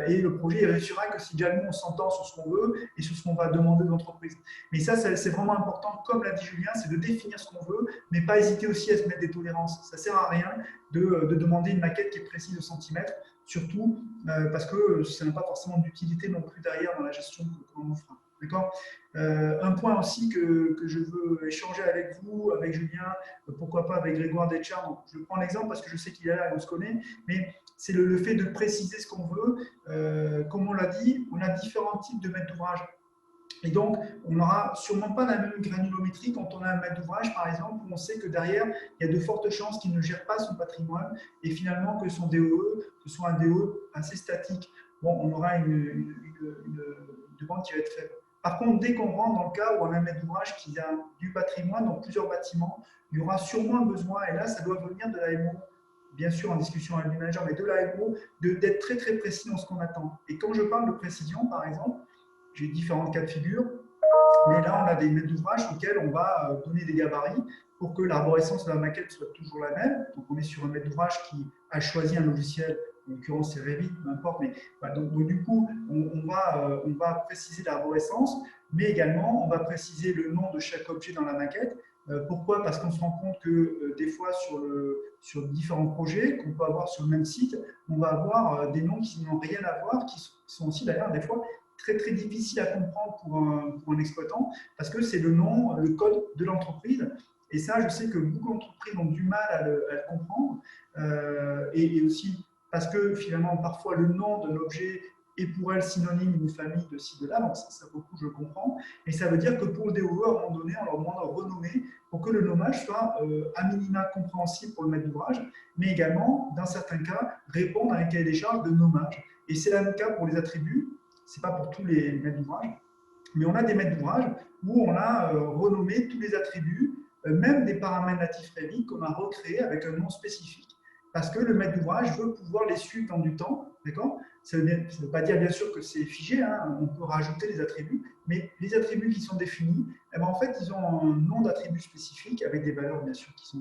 et le projet il réussira que si déjà nous, on s'entend sur ce qu'on veut et sur ce qu'on va demander de l'entreprise. Mais ça, c'est vraiment important, comme l'a dit Julien, c'est de définir ce qu'on veut, mais pas hésiter aussi à se mettre des tolérances. Ça ne sert à rien de demander une maquette qui est précise au centimètre, surtout parce que ça n'a pas forcément d'utilité non plus derrière dans la gestion que l'on fera. D'accord. Un point aussi que je veux échanger avec vous, avec Julien, pourquoi pas avec Grégoire Deschamps. Je prends l'exemple parce que je sais qu'il est là et on se connaît, mais c'est le fait de préciser ce qu'on veut. Comme on l'a dit, on a différents types de maîtres d'ouvrage. Et donc, on n'aura sûrement pas la même granulométrie quand on a un maître d'ouvrage, par exemple, où on sait que derrière, il y a de fortes chances qu'il ne gère pas son patrimoine et finalement que son DOE, ce soit un DOE assez statique. Bon, on aura une demande qui va être faible. Par contre, dès qu'on rentre dans le cas où on a un maître d'ouvrage qui a du patrimoine dans plusieurs bâtiments, il y aura sûrement un besoin, et là, ça doit venir de l'AMO, bien sûr en discussion avec le manager, mais de l'AMO, d'être très très précis dans ce qu'on attend. Et quand je parle de précision, par exemple, j'ai différents cas de figure, mais là, on a des maîtres d'ouvrage auxquels on va donner des gabarits pour que l'arborescence de la maquette soit toujours la même. Donc, on est sur un maître d'ouvrage qui a choisi un logiciel, en l'occurrence c'est Revit, peu importe, mais voilà, donc, du coup, on va préciser l'arborescence, mais également, on va préciser le nom de chaque objet dans la maquette. Pourquoi? Parce qu'on se rend compte que des fois, sur différents projets qu'on peut avoir sur le même site, on va avoir des noms qui n'ont rien à voir, qui sont aussi d'ailleurs des fois très très difficile à comprendre pour un exploitant parce que c'est le nom, le code de l'entreprise. Et ça, je sais que beaucoup d'entreprises ont du mal à le comprendre. Et aussi parce que finalement, parfois, le nom de l'objet est pour elle synonyme d'une famille de ci, de là. Donc, ça beaucoup, je comprends. Et ça veut dire que pour le DOE, à un moment donné, on leur demande de renommer pour que le nommage soit à minima compréhensible pour le maître d'ouvrage, mais également, dans certains cas, répondre à un cahier des charges de nommage. Et c'est le cas pour les attributs. Ce n'est pas pour tous les maîtres d'ouvrage, mais on a des maîtres d'ouvrage où on a renommé tous les attributs, même des paramètres natifs Revit qu'on a recréés avec un nom spécifique. Parce que le maître d'ouvrage veut pouvoir les suivre dans du temps, d'accord? Ça ne veut pas dire bien sûr que c'est figé, hein, on peut rajouter les attributs, mais les attributs qui sont définis, eh bien, en fait, ils ont un nom d'attribut spécifique avec des valeurs bien sûr qui sont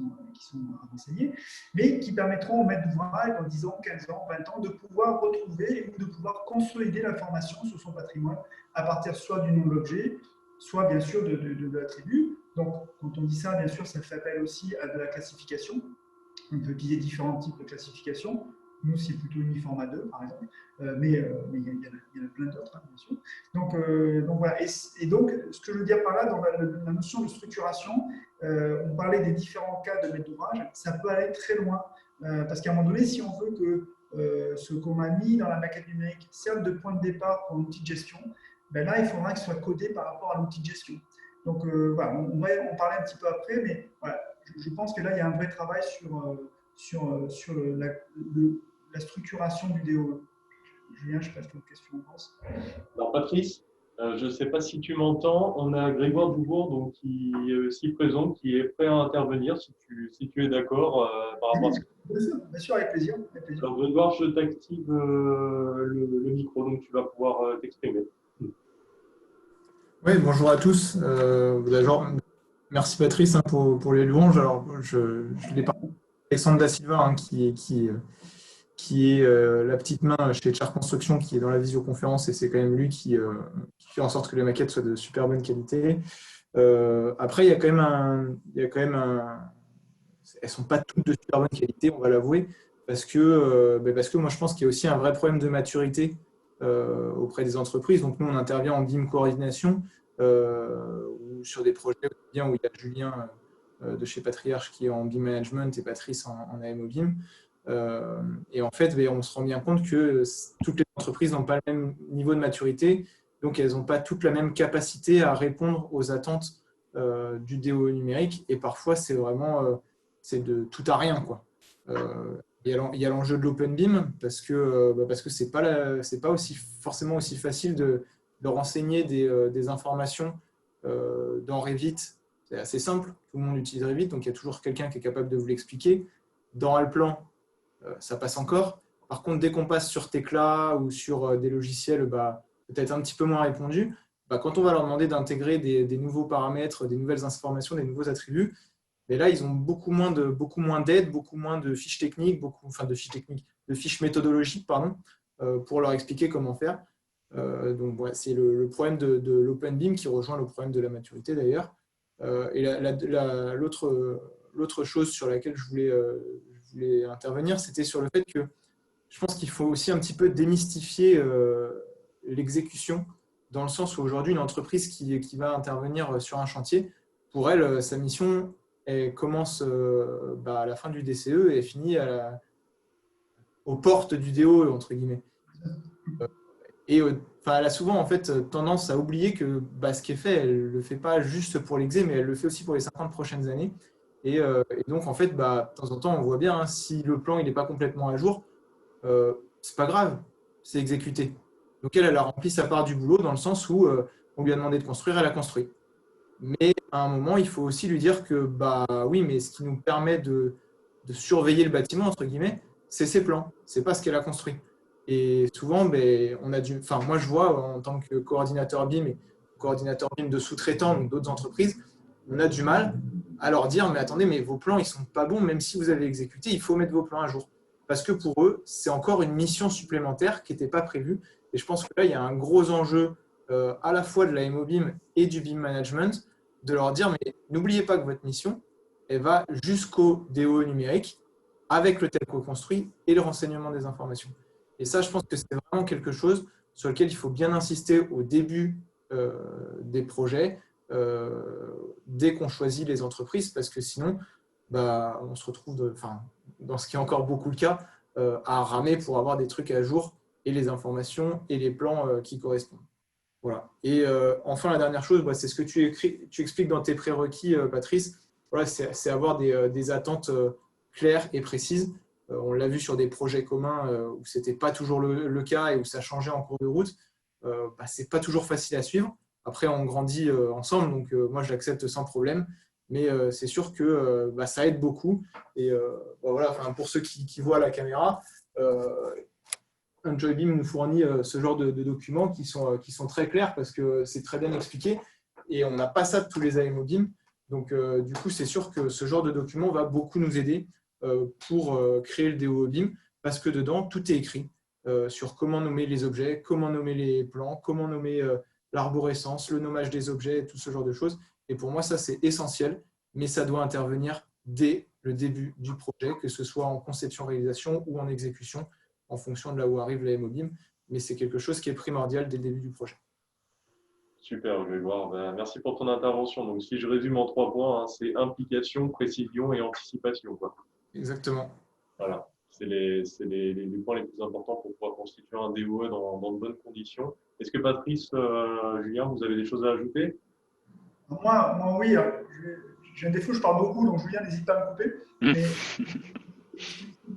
renseignées, mais qui permettront au maître d'ouvrage dans 10 ans, 15 ans, 20 ans de pouvoir retrouver ou de pouvoir consolider l'information sur son patrimoine à partir soit du nom de l'objet, soit bien sûr de l'attribut. Donc, quand on dit ça, bien sûr, ça fait appel aussi à de la classification. On peut utiliser différents types de classification. Nous, c'est plutôt uniforme à 2, par exemple, mais il y en a plein d'autres, hein, bien sûr. Donc voilà. Et donc, ce que je veux dire par là, dans la notion de structuration, on parlait des différents cas de maître d'ouvrage, ça peut aller très loin, parce qu'à un moment donné, si on veut que ce qu'on a mis dans la maquette numérique serve de point de départ pour l'outil de gestion, ben là, il faudra qu'il soit codé par rapport à l'outil de gestion. Donc voilà, on va en parler un petit peu après, mais voilà. Je pense que là, il y a un vrai travail sur la structuration du DOE. Julien, je ne sais pas quelle question on pense. Alors, Patrice, je ne sais pas si tu m'entends. On a Grégoire Dubourg donc, qui est aussi présent, qui est prêt à intervenir si tu es d'accord par rapport à ce que… Bien sûr, avec plaisir. Alors, Grégoire, je t'active le micro, donc tu vas pouvoir t'exprimer. Oui, bonjour à tous. D'abord, merci Patrice hein, pour les louanges. Alors, je l'ai parlé avec Alexandre Da Silva, hein, qui est la petite main chez Char Construction, qui est dans la visioconférence, et c'est quand même lui qui fait en sorte que les maquettes soient de super bonne qualité. Après, il y a quand même elles sont pas toutes de super bonne qualité, on va l'avouer, parce que moi je pense qu'il y a aussi un vrai problème de maturité auprès des entreprises. Donc nous, on intervient en BIM coordination ou sur des projets bien où il y a Julien de chez Patriarche qui est en BIM management et Patrice en AMO BIM. Et en fait, on se rend bien compte que toutes les entreprises n'ont pas le même niveau de maturité, donc elles n'ont pas toutes la même capacité à répondre aux attentes du DO numérique. Et parfois, c'est vraiment c'est de tout à rien, quoi. Il y a l'enjeu de l'open BIM parce que c'est pas aussi forcément aussi facile de renseigner des informations dans Revit. C'est assez simple, tout le monde utilise Revit, donc il y a toujours quelqu'un qui est capable de vous l'expliquer. Dans Allplan, ça passe encore. Par contre, dès qu'on passe sur Tekla ou sur des logiciels peut-être un petit peu moins répondus, quand on va leur demander d'intégrer des nouveaux paramètres, des nouvelles informations, des nouveaux attributs, mais là, ils ont beaucoup moins d'aide, beaucoup moins de fiches techniques, de fiches méthodologiques, pardon, pour leur expliquer comment faire. Donc, ouais, c'est le problème de l'Open BIM qui rejoint le problème de la maturité d'ailleurs. Et l'autre chose sur laquelle je voulais intervenir, c'était sur le fait que je pense qu'il faut aussi un petit peu démystifier l'exécution, dans le sens où aujourd'hui, une entreprise qui va intervenir sur un chantier, pour elle, sa mission, elle commence à la fin du DCE et finit aux portes du DO, entre guillemets. Et elle a souvent en fait tendance à oublier que ce qui est fait, elle ne le fait pas juste pour l'exé, mais elle le fait aussi pour les 50 prochaines années. Et donc, en fait, de temps en temps, on voit bien, hein, si le plan n'est pas complètement à jour, c'est pas grave, c'est exécuté. Donc, elle a rempli sa part du boulot dans le sens où on lui a demandé de construire, elle a construit. Mais à un moment, il faut aussi lui dire que, oui, mais ce qui nous permet de surveiller le bâtiment, entre guillemets, c'est ses plans, c'est pas ce qu'elle a construit. Et souvent, moi je vois en tant que coordinateur BIM et coordinateur BIM de sous-traitants, donc d'autres entreprises, on a du mal à leur dire, mais attendez, mais vos plans, ils sont pas bons, même si vous avez exécuté, il faut mettre vos plans à jour. Parce que pour eux, c'est encore une mission supplémentaire qui n'était pas prévue. Et je pense que là, il y a un gros enjeu à la fois de la MOBIM et du BIM management, de leur dire, mais n'oubliez pas que votre mission, elle va jusqu'au DO numérique avec le telco construit et le renseignement des informations. Et ça, je pense que c'est vraiment quelque chose sur lequel il faut bien insister au début des projets, dès qu'on choisit les entreprises, parce que sinon, on se retrouve, dans ce qui est encore beaucoup le cas, à ramer pour avoir des trucs à jour et les informations et les plans qui correspondent. Voilà. Et enfin, la dernière chose, c'est ce que tu expliques dans tes prérequis, Patrice. Voilà, c'est avoir des attentes claires et précises. On l'a vu sur des projets communs où ce n'était pas toujours le cas et où ça changeait en cours de route. Ce n'est pas toujours facile à suivre. Après, on grandit ensemble, donc moi, je l'accepte sans problème. Mais c'est sûr que ça aide beaucoup. Et voilà, pour ceux qui voient la caméra, Enjoybim nous fournit ce genre de documents qui sont très clairs parce que c'est très bien expliqué et on n'a pas ça de tous les AMO BIM. Donc, du coup, c'est sûr que ce genre de document va beaucoup nous aider pour créer le DO BIM parce que dedans, tout est écrit sur comment nommer les objets, comment nommer les plans, comment nommer l'arborescence, le nommage des objets, tout ce genre de choses. Et pour moi, ça, c'est essentiel, mais ça doit intervenir dès le début du projet, que ce soit en conception-réalisation ou en exécution, en fonction de là où arrive la MOBIM, mais c'est quelque chose qui est primordial dès le début du projet. Super, Grégoire. Merci pour ton intervention. Donc, si je résume en 3 points, hein, c'est implication, précision et anticipation, quoi. Exactement. Voilà, c'est les points les plus importants pour pouvoir constituer un DOE dans de bonnes conditions. Est-ce que Patrice, Julien, vous avez des choses à ajouter? Moi, oui. J'ai un défaut, je parle beaucoup, donc Julien, n'hésite pas à me couper. Mais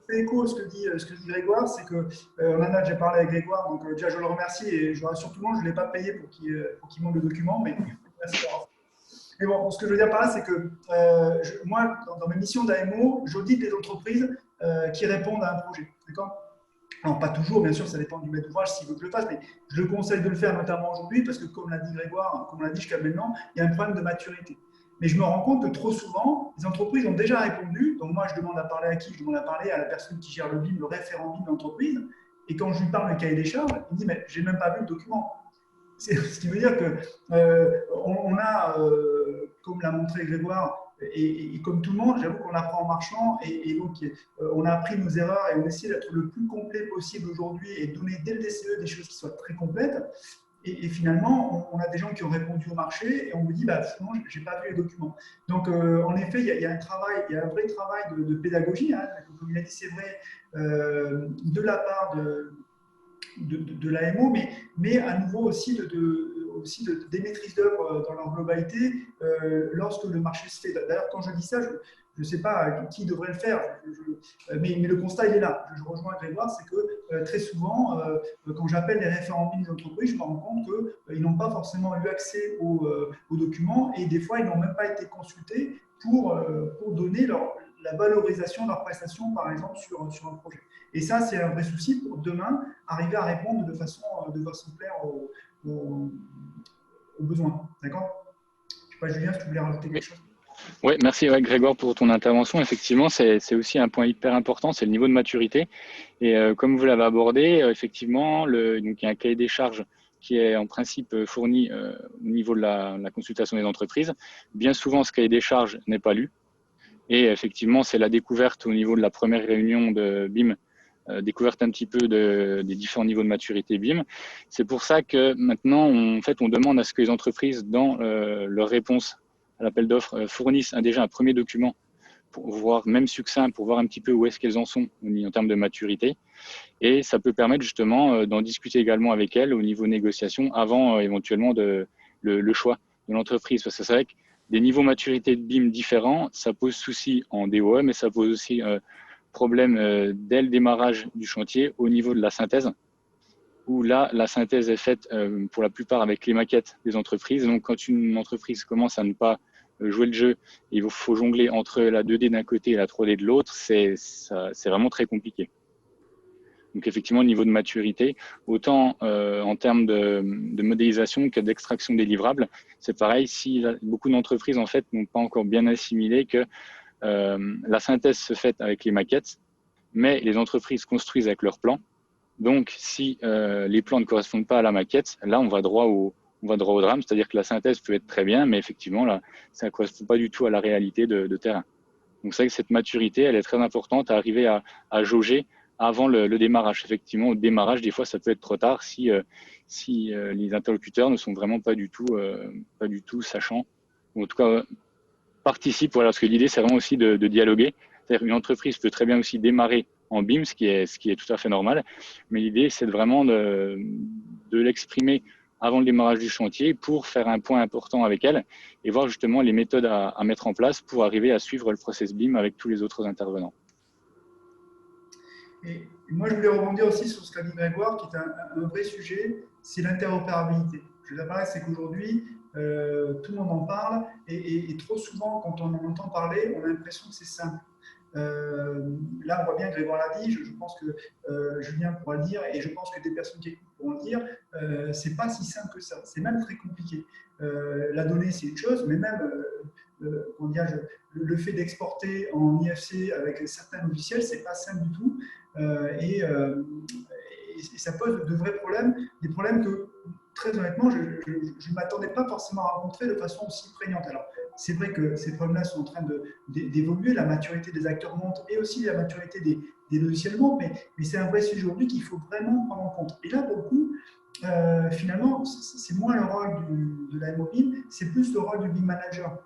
fait écho à ce que dit Grégoire, c'est que on en a déjà parlé avec Grégoire, donc déjà je le remercie et je rassure tout le monde, je ne l'ai pas payé pour qu'il monte le document, mais merci. Mais bon, ce que je veux dire par là, c'est que moi, dans mes missions d'AMO, j'audite les entreprises qui répondent à un projet. D'accord ? Alors, pas toujours, bien sûr, ça dépend du maître d'ouvrage s'il veut que je le fasse, mais je le conseille de le faire notamment aujourd'hui parce que, comme l'a dit Grégoire, comme on l'a dit jusqu'à maintenant, il y a un problème de maturité. Mais je me rends compte que trop souvent, les entreprises ont déjà répondu. Donc, moi, je demande à parler à qui? Je demande à parler à la personne qui gère le BIM, le référent BIM de l'entreprise. Et quand je lui parle du cahier des charges, il me dit, mais je n'ai même pas vu le document. Ce qui veut dire que on a, comme l'a montré Grégoire, et comme tout le monde, j'avoue qu'on apprend en marchant, et donc on a appris nos erreurs et on essaie d'être le plus complet possible aujourd'hui et de donner dès le DCE des choses qui soient très complètes. Et finalement, on a des gens qui ont répondu au marché et on vous dit, bah, finalement, je n'ai pas vu les documents. Donc, en effet, il y a un travail, il y a un vrai travail de pédagogie, hein, comme il a dit, c'est vrai, de la part de l'AMO, mais à nouveau aussi des maîtrises d'œuvre dans leur globalité lorsque le marché se fait. D'ailleurs, quand je dis ça, je ne sais pas qui devrait le faire, mais le constat, il est là. Je rejoins Grégoire, c'est que très souvent, quand j'appelle les référents BIM des entreprises, je me rends compte qu'ils n'ont pas forcément eu accès aux documents et des fois, ils n'ont même pas été consultés pour donner la valorisation de leurs prestations, par exemple, sur un projet. Et ça, c'est un vrai souci pour demain, arriver à répondre de façon claire aux besoins. D'accord? Je ne sais pas, Julien, si tu voulais rajouter quelque chose. Oui, merci Grégoire pour ton intervention. Effectivement, c'est aussi un point hyper important, c'est le niveau de maturité. Et comme vous l'avez abordé, effectivement, donc, il y a un cahier des charges qui est en principe fourni au niveau de la consultation des entreprises. Bien souvent, ce cahier des charges n'est pas lu. Et effectivement, c'est la découverte au niveau de la première réunion de BIM, découverte un petit peu des différents niveaux de maturité BIM. C'est pour ça que maintenant, on demande à ce que les entreprises, dans leur réponse à l'appel d'offres, fournissent déjà un premier document, pour voir, même succinct, pour voir un petit peu où est-ce qu'elles en sont en termes de maturité. Et ça peut permettre justement d'en discuter également avec elles au niveau négociation avant éventuellement le choix de l'entreprise. Parce que c'est vrai que des niveaux de maturité de BIM différents, ça pose souci en DOE, mais ça pose aussi problème dès le démarrage du chantier au niveau de la synthèse, où là, la synthèse est faite pour la plupart avec les maquettes des entreprises. Donc, quand une entreprise commence à ne pas jouer le jeu, il faut jongler entre la 2D d'un côté et la 3D de l'autre, c'est vraiment très compliqué. Donc, effectivement, le niveau de maturité, autant en termes de modélisation que d'extraction des livrables, c'est pareil. Si beaucoup d'entreprises, en fait, n'ont pas encore bien assimilé que la synthèse se fait avec les maquettes, mais les entreprises construisent avec leurs plans. Donc, si les plans ne correspondent pas à la maquette, là, on va droit au drame, c'est-à-dire que la synthèse peut être très bien, mais effectivement, là, ça ne correspond pas du tout à la réalité de terrain. Donc, c'est vrai que cette maturité, elle est très importante à arriver à jauger avant le démarrage. Effectivement, au démarrage, des fois, ça peut être trop tard si les interlocuteurs ne sont vraiment pas du tout sachants, ou en tout cas participent. Voilà, parce que l'idée, c'est vraiment aussi de dialoguer. C'est-à-dire qu'une entreprise peut très bien aussi démarrer en BIM, ce qui est tout à fait normal. Mais l'idée, c'est vraiment de l'exprimer avant le démarrage du chantier pour faire un point important avec elle et voir justement les méthodes à mettre en place pour arriver à suivre le process BIM avec tous les autres intervenants. Et moi, je voulais rebondir aussi sur ce qu'a dit Grégoire, qui est un vrai sujet, c'est l'interopérabilité. Je veux dire, c'est qu'aujourd'hui, tout le monde en parle et trop souvent, quand on en entend parler, on a l'impression que c'est simple. Là, on voit bien que Grégoire l'a dit, je pense que Julien pourra le dire et je pense que des personnes qui écoutent pourront le dire, c'est pas si simple que ça, c'est même très compliqué. La donnée, c'est une chose, mais même le fait d'exporter en IFC avec certains logiciels, c'est pas simple du tout. Et ça pose de vrais problèmes, des problèmes que, très honnêtement, je ne m'attendais pas forcément à rencontrer de façon aussi prégnante. Alors, c'est vrai que ces problèmes-là sont en train d'évoluer, la maturité des acteurs monte et aussi la maturité des logiciels monte, mais c'est un vrai sujet aujourd'hui qu'il faut vraiment prendre en compte. Et là, pour le coup, finalement, c'est moins le rôle de la MOBIM, c'est plus le rôle du BIM manager.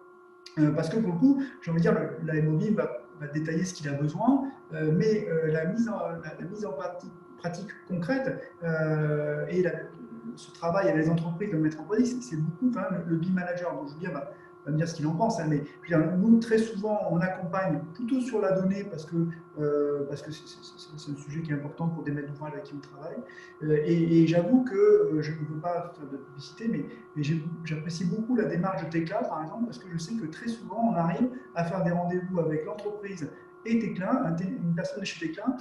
Parce que pour le coup, j'ai envie de dire, la MOBIM va détailler ce qu'il a besoin, mais la mise en pratique concrète et ce travail avec les entreprises de le mettre en pratique, c'est beaucoup quand même le BIM manager. Donc Julien va me dire ce qu'il en pense, hein, mais je veux dire, nous, très souvent, on accompagne plutôt sur la donnée parce que c'est un sujet qui est important pour des maîtres d'ouvrage avec qui on travaille. Et j'avoue que je ne veux pas faire de publicité, mais j'apprécie beaucoup la démarche de Tekla, par exemple, parce que je sais que très souvent, on arrive à faire des rendez-vous avec l'entreprise et Tekla, une personne de chez Tekla,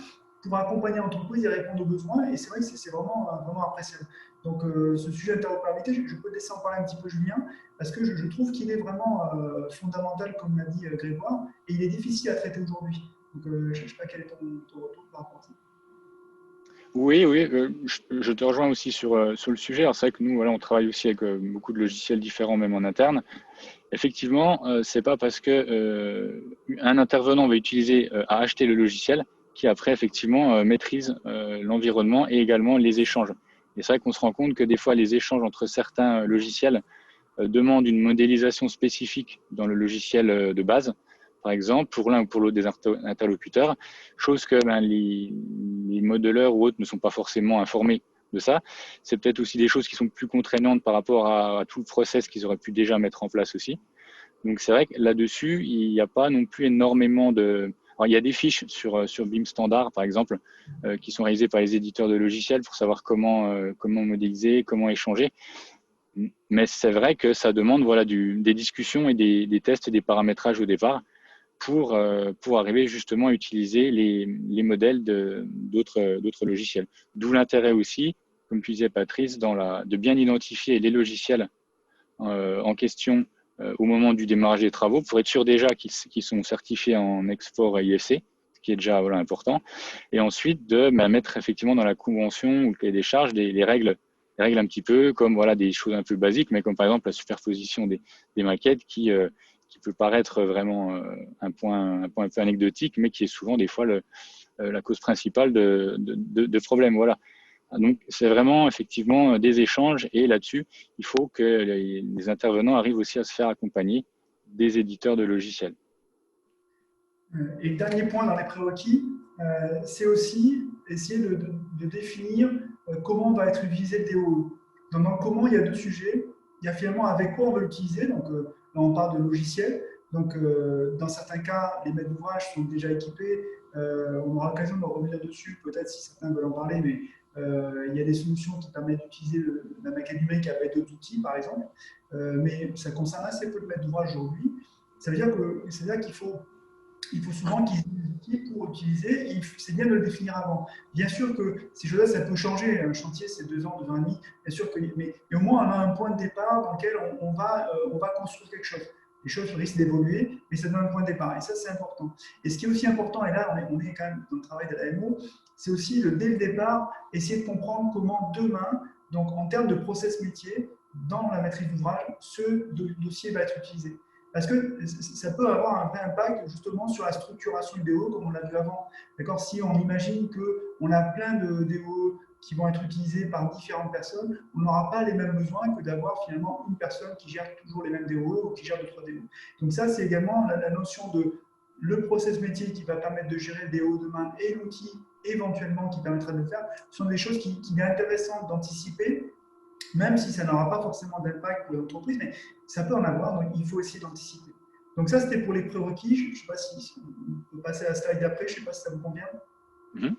pour accompagner l'entreprise et répondre aux besoins. Et c'est vrai que c'est vraiment, vraiment appréciable. Donc, ce sujet d'interopérabilité, je peux te laisser en parler un petit peu, Julien, parce que je trouve qu'il est vraiment fondamental, comme l'a dit Grégoire, et il est difficile à traiter aujourd'hui. Donc, je ne sais pas quel est ton retour par rapport à ça. Oui, oui, je te rejoins aussi sur le sujet. Alors, c'est vrai que nous, voilà, on travaille aussi avec beaucoup de logiciels différents, même en interne. Effectivement, c'est pas parce que un intervenant va utiliser à acheter le logiciel qui après effectivement maîtrise l'environnement et également les échanges. Et c'est vrai qu'on se rend compte que des fois les échanges entre certains logiciels demandent une modélisation spécifique dans le logiciel de base, par exemple, pour l'un ou pour l'autre des interlocuteurs, chose que les modeleurs ou autres ne sont pas forcément informés de ça. C'est peut-être aussi des choses qui sont plus contraignantes par rapport à tout le process qu'ils auraient pu déjà mettre en place aussi. Donc c'est vrai que là-dessus, il n'y a pas non plus énormément de... Alors, il y a des fiches sur BIM Standard, par exemple, qui sont réalisées par les éditeurs de logiciels pour savoir comment modéliser, comment échanger. Mais c'est vrai que ça demande voilà, des discussions et des tests et des paramétrages au départ pour arriver justement à utiliser les modèles d'autres logiciels. D'où l'intérêt aussi, comme tu disais Patrice, de bien identifier les logiciels en question au moment du démarrage des travaux pour être sûr déjà qu'ils sont certifiés en export IFC, ce qui est déjà voilà, important. Et ensuite de mettre effectivement dans la convention ou le cahier des charges les règles un petit peu comme voilà, des choses un peu basiques, mais comme par exemple la superposition des maquettes qui peut paraître vraiment un point un peu anecdotique, mais qui est souvent des fois la cause principale de problèmes. Voilà. Donc, c'est vraiment effectivement des échanges et là-dessus, il faut que les intervenants arrivent aussi à se faire accompagner des éditeurs de logiciels. Et le dernier point dans les prérequis, c'est aussi essayer de définir comment va être utilisé le DOE. Donc, dans le comment, il y a deux sujets. Il y a finalement avec quoi on veut l'utiliser. Donc, là, on parle de logiciel. Donc, dans certains cas, les maîtres d'ouvrage sont déjà équipés. On aura l'occasion de revenir dessus, peut-être si certains veulent en parler, mais il y a des solutions qui permettent d'utiliser la maquette numérique avec d'autres outils, par exemple. Mais ça concerne assez peu de maîtres d'ouvrage aujourd'hui. Ça veut dire qu'il faut souvent qu'ils aient des outils pour utiliser, et c'est bien de le définir avant. Bien sûr que ces choses-là, ça peut changer. Un chantier, c'est 2 ans, 2 ans et demi. Bien sûr que, mais au moins, on a un point de départ dans lequel on va construire quelque chose. Les choses risquent d'évoluer, mais ça donne un point de départ. Et ça, c'est important. Et ce qui est aussi important, et là, on est quand même dans le travail de la MO, c'est aussi, dès le départ, essayer de comprendre comment demain, donc en termes de process métier, dans la maîtrise d'ouvrage, ce dossier va être utilisé. Parce que ça peut avoir un vrai impact justement sur la structuration du DO, comme on l'a vu avant. D'accord ? Si on imagine qu'on a plein de DO qui vont être utilisés par différentes personnes, on n'aura pas les mêmes besoins que d'avoir finalement une personne qui gère toujours les mêmes DO ou qui gère 2-3 DO. Donc ça, c'est également la notion de le process métier qui va permettre de gérer le DO demain et l'outil éventuellement qui permettra de le faire, sont des choses qu'il est intéressant d'anticiper, même si ça n'aura pas forcément d'impact pour l'entreprise, mais ça peut en avoir, donc il faut essayer d'anticiper. Donc ça, c'était pour les prérequis. Je ne sais pas si on peut passer à la slide d'après, je ne sais pas si ça vous convient. Je ne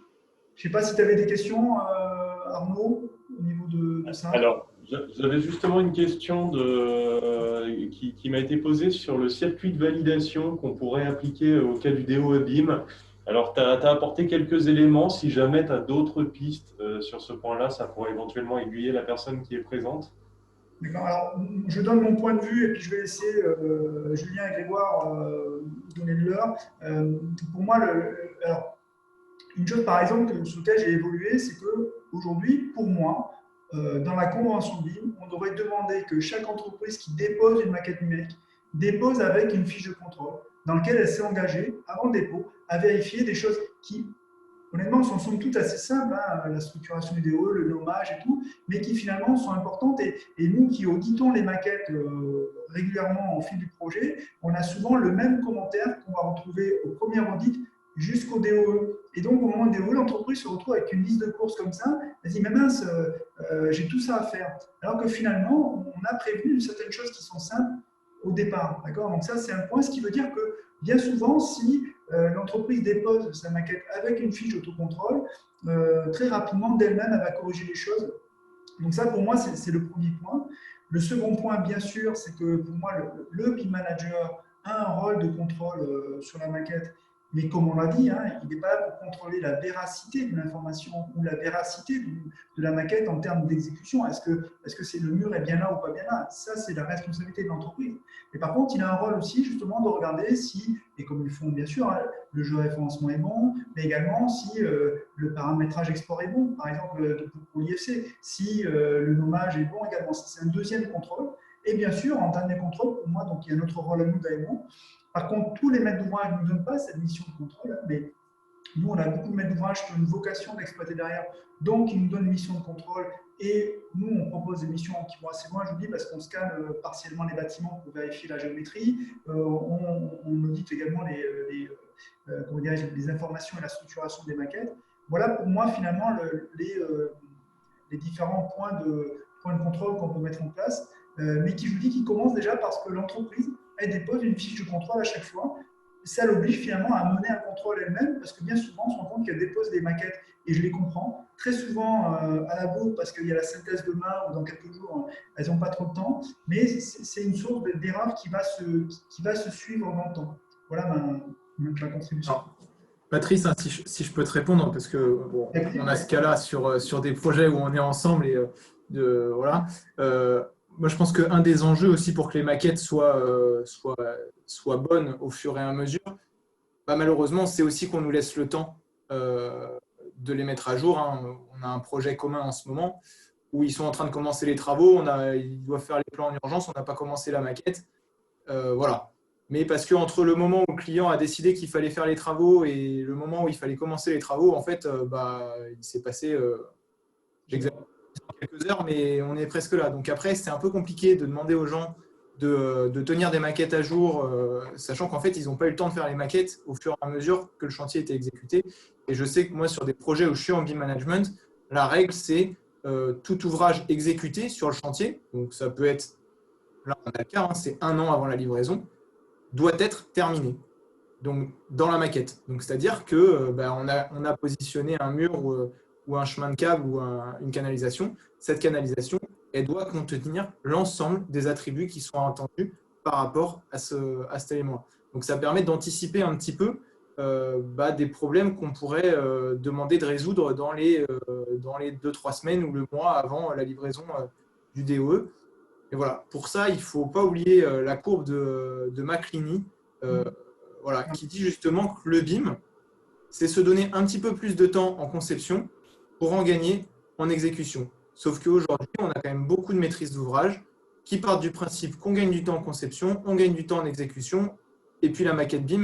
sais pas si tu avais des questions, Arnaud, au niveau de ça. Alors, j'avais justement une question qui m'a été posée sur le circuit de validation qu'on pourrait appliquer au cas du DO BIM. Alors, tu as apporté quelques éléments. Si jamais tu as d'autres pistes sur ce point-là, ça pourrait éventuellement aiguiller la personne qui est présente. D'accord. Alors, je donne mon point de vue et puis je vais laisser Julien et Grégoire donner le leur. Pour moi, alors, une chose, par exemple, sur laquelle j'ai évolué, c'est qu'aujourd'hui, pour moi, dans la convention BIM, on devrait demander que chaque entreprise qui dépose une maquette numérique dépose avec une fiche de contrôle dans laquelle elle s'est engagée, avant le dépôt, à vérifier des choses qui, honnêtement, sont toutes assez simples, hein, la structuration du DO, le nommage et tout, mais qui finalement sont importantes. Et nous qui auditons les maquettes régulièrement au fil du projet, on a souvent le même commentaire qu'on va retrouver au premier audit jusqu'au DOE. Et donc, au moment du DOE, l'entreprise se retrouve avec une liste de courses comme ça. Elle dit, mais mince, j'ai tout ça à faire. Alors que finalement, on a prévu certaines choses qui sont simples au départ. D'accord ? Donc ça, c'est un point, ce qui veut dire que bien souvent, si l'entreprise dépose sa maquette avec une fiche d'autocontrôle, très rapidement, d'elle-même, elle va corriger les choses. Donc ça, pour moi, c'est le premier point. Le second point, bien sûr, c'est que pour moi, le BIM manager a un rôle de contrôle sur la maquette Mais comme on l'a dit, hein, il n'est pas là pour contrôler la véracité de l'information ou la véracité de la maquette en termes d'exécution. Est-ce que c'est le mur est bien là ou pas bien là? Ça, c'est la responsabilité de l'entreprise. Et par contre, il a un rôle aussi justement de regarder si, et comme ils font bien sûr, hein, le jeu de référencement est bon, mais également si le paramétrage export est bon, par exemple pour l'IFC, si le nommage est bon également. C'est un deuxième contrôle. Et bien sûr, en dernier contrôle, pour moi, donc il y a un autre rôle à nous d'AMO. Par contre, tous les maîtres d'ouvrage ne nous donnent pas cette mission de contrôle, mais nous, on a beaucoup de maîtres d'ouvrage qui ont une vocation d'exploiter derrière, donc ils nous donnent une mission de contrôle. Et nous, on propose des missions qui vont assez loin, je vous dis, parce qu'on scanne partiellement les bâtiments pour vérifier la géométrie. On audite également les informations et la structuration des maquettes. Voilà pour moi, finalement, les différents points de contrôle qu'on peut mettre en place, mais qui, je vous dis, qui commencent déjà parce que l'entreprise, elle dépose une fiche de contrôle à chaque fois. Ça l'oblige finalement à mener un contrôle elle-même, parce que bien souvent, on se rend compte qu'elle dépose des maquettes, et je les comprends, très souvent à la bourre, parce qu'il y a la synthèse demain ou dans quelques jours, elles n'ont pas trop de temps, mais c'est une source d'erreur qui va se suivre dans le temps. Voilà ma contribution. Alors, Patrice, hein, si je peux te répondre, parce que bon, on a ce cas-là sur des projets où on est ensemble et voilà. Moi, je pense qu'un des enjeux aussi pour que les maquettes soient bonnes au fur et à mesure, bah, malheureusement, c'est aussi qu'on nous laisse le temps de les mettre à jour. Hein. On a un projet commun en ce moment où ils sont en train de commencer les travaux. Ils doivent faire les plans en urgence. On n'a pas commencé la maquette. Voilà. Mais parce qu'entre le moment où le client a décidé qu'il fallait faire les travaux et le moment où il fallait commencer les travaux, en fait, il s'est passé quelques heures, mais on est presque là. Donc après, c'est un peu compliqué de demander aux gens de tenir des maquettes à jour, sachant qu'en fait, ils n'ont pas eu le temps de faire les maquettes au fur et à mesure que le chantier était exécuté. Et je sais que moi, sur des projets où je suis en BIM management, la règle, c'est tout ouvrage exécuté sur le chantier. Donc ça peut être, là on a le cas, hein, c'est 1 an avant la livraison, doit être terminé. Donc dans la maquette. Donc c'est-à-dire que on a positionné un mur ou un chemin de câble ou une canalisation. Cette canalisation, elle doit contenir l'ensemble des attributs qui sont attendus par rapport à cet élément. Donc ça permet d'anticiper un petit peu des problèmes qu'on pourrait demander de résoudre dans les 2-3 semaines ou le mois avant la livraison du DOE. Et voilà, pour ça, il ne faut pas oublier la courbe de McLeany, voilà, qui dit justement que le BIM, c'est se donner un petit peu plus de temps en conception pour en gagner en exécution. Sauf qu'aujourd'hui, on a quand même beaucoup de maîtrises d'ouvrage qui partent du principe qu'on gagne du temps en conception, on gagne du temps en exécution, et puis la maquette BIM,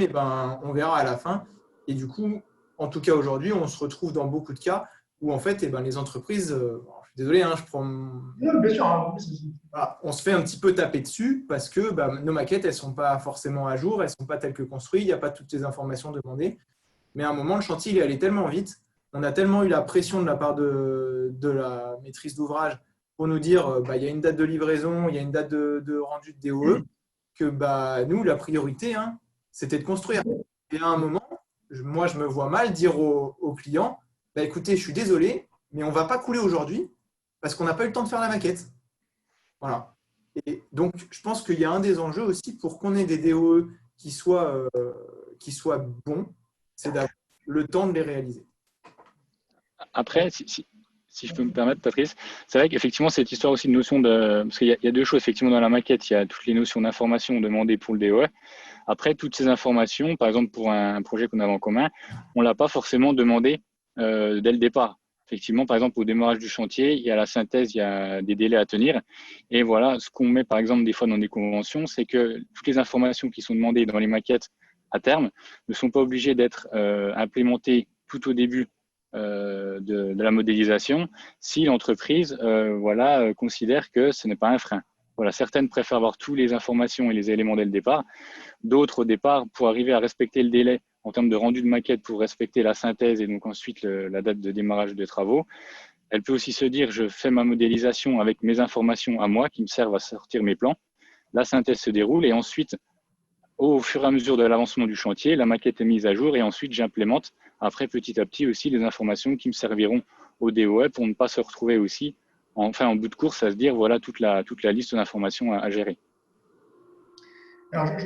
on verra à la fin. Et du coup, en tout cas aujourd'hui, on se retrouve dans beaucoup de cas où en fait, les entreprises, je suis désolé, je prends… Bien sûr, voilà, on se fait un petit peu taper dessus parce que nos maquettes, elles ne sont pas forcément à jour, elles ne sont pas telles que construites, il n'y a pas toutes les informations demandées. Mais à un moment, le chantier, il est allé tellement vite, on a tellement eu la pression de la part de la maîtrise d'ouvrage pour nous dire il y a une date de livraison, il y a une date de rendu de DOE, que nous, la priorité, c'était de construire. Et à un moment, moi, je me vois mal dire au client, écoutez, je suis désolé, mais on ne va pas couler aujourd'hui parce qu'on n'a pas eu le temps de faire la maquette. Voilà. Et donc, je pense qu'il y a un des enjeux aussi pour qu'on ait des DOE qui soient bons, c'est d'avoir le temps de les réaliser. Après, si je peux me permettre, Patrice, c'est vrai qu'effectivement, cette histoire aussi de notion de… Parce qu'il y a 2 choses, effectivement, dans la maquette, il y a toutes les notions d'information demandées pour le DOE. Après, toutes ces informations, par exemple, pour un projet qu'on avait en commun, on ne l'a pas forcément demandé dès le départ. Effectivement, par exemple, au démarrage du chantier, il y a la synthèse, il y a des délais à tenir. Et voilà, ce qu'on met, par exemple, des fois dans des conventions, c'est que toutes les informations qui sont demandées dans les maquettes à terme ne sont pas obligées d'être implémentées tout au début de la modélisation si l'entreprise considère que ce n'est pas un frein. Voilà, certaines préfèrent avoir toutes les informations et les éléments dès le départ. D'autres, au départ, pour arriver à respecter le délai en termes de rendu de maquette, pour respecter la synthèse et donc ensuite la date de démarrage des travaux, elle peut aussi se dire, je fais ma modélisation avec mes informations à moi qui me servent à sortir mes plans. La synthèse se déroule et ensuite, au fur et à mesure de l'avancement du chantier, la maquette est mise à jour et ensuite j'implémente après petit à petit aussi les informations qui me serviront au DOE pour ne pas se retrouver aussi en bout de course à se dire voilà toute la liste d'informations à gérer. Alors,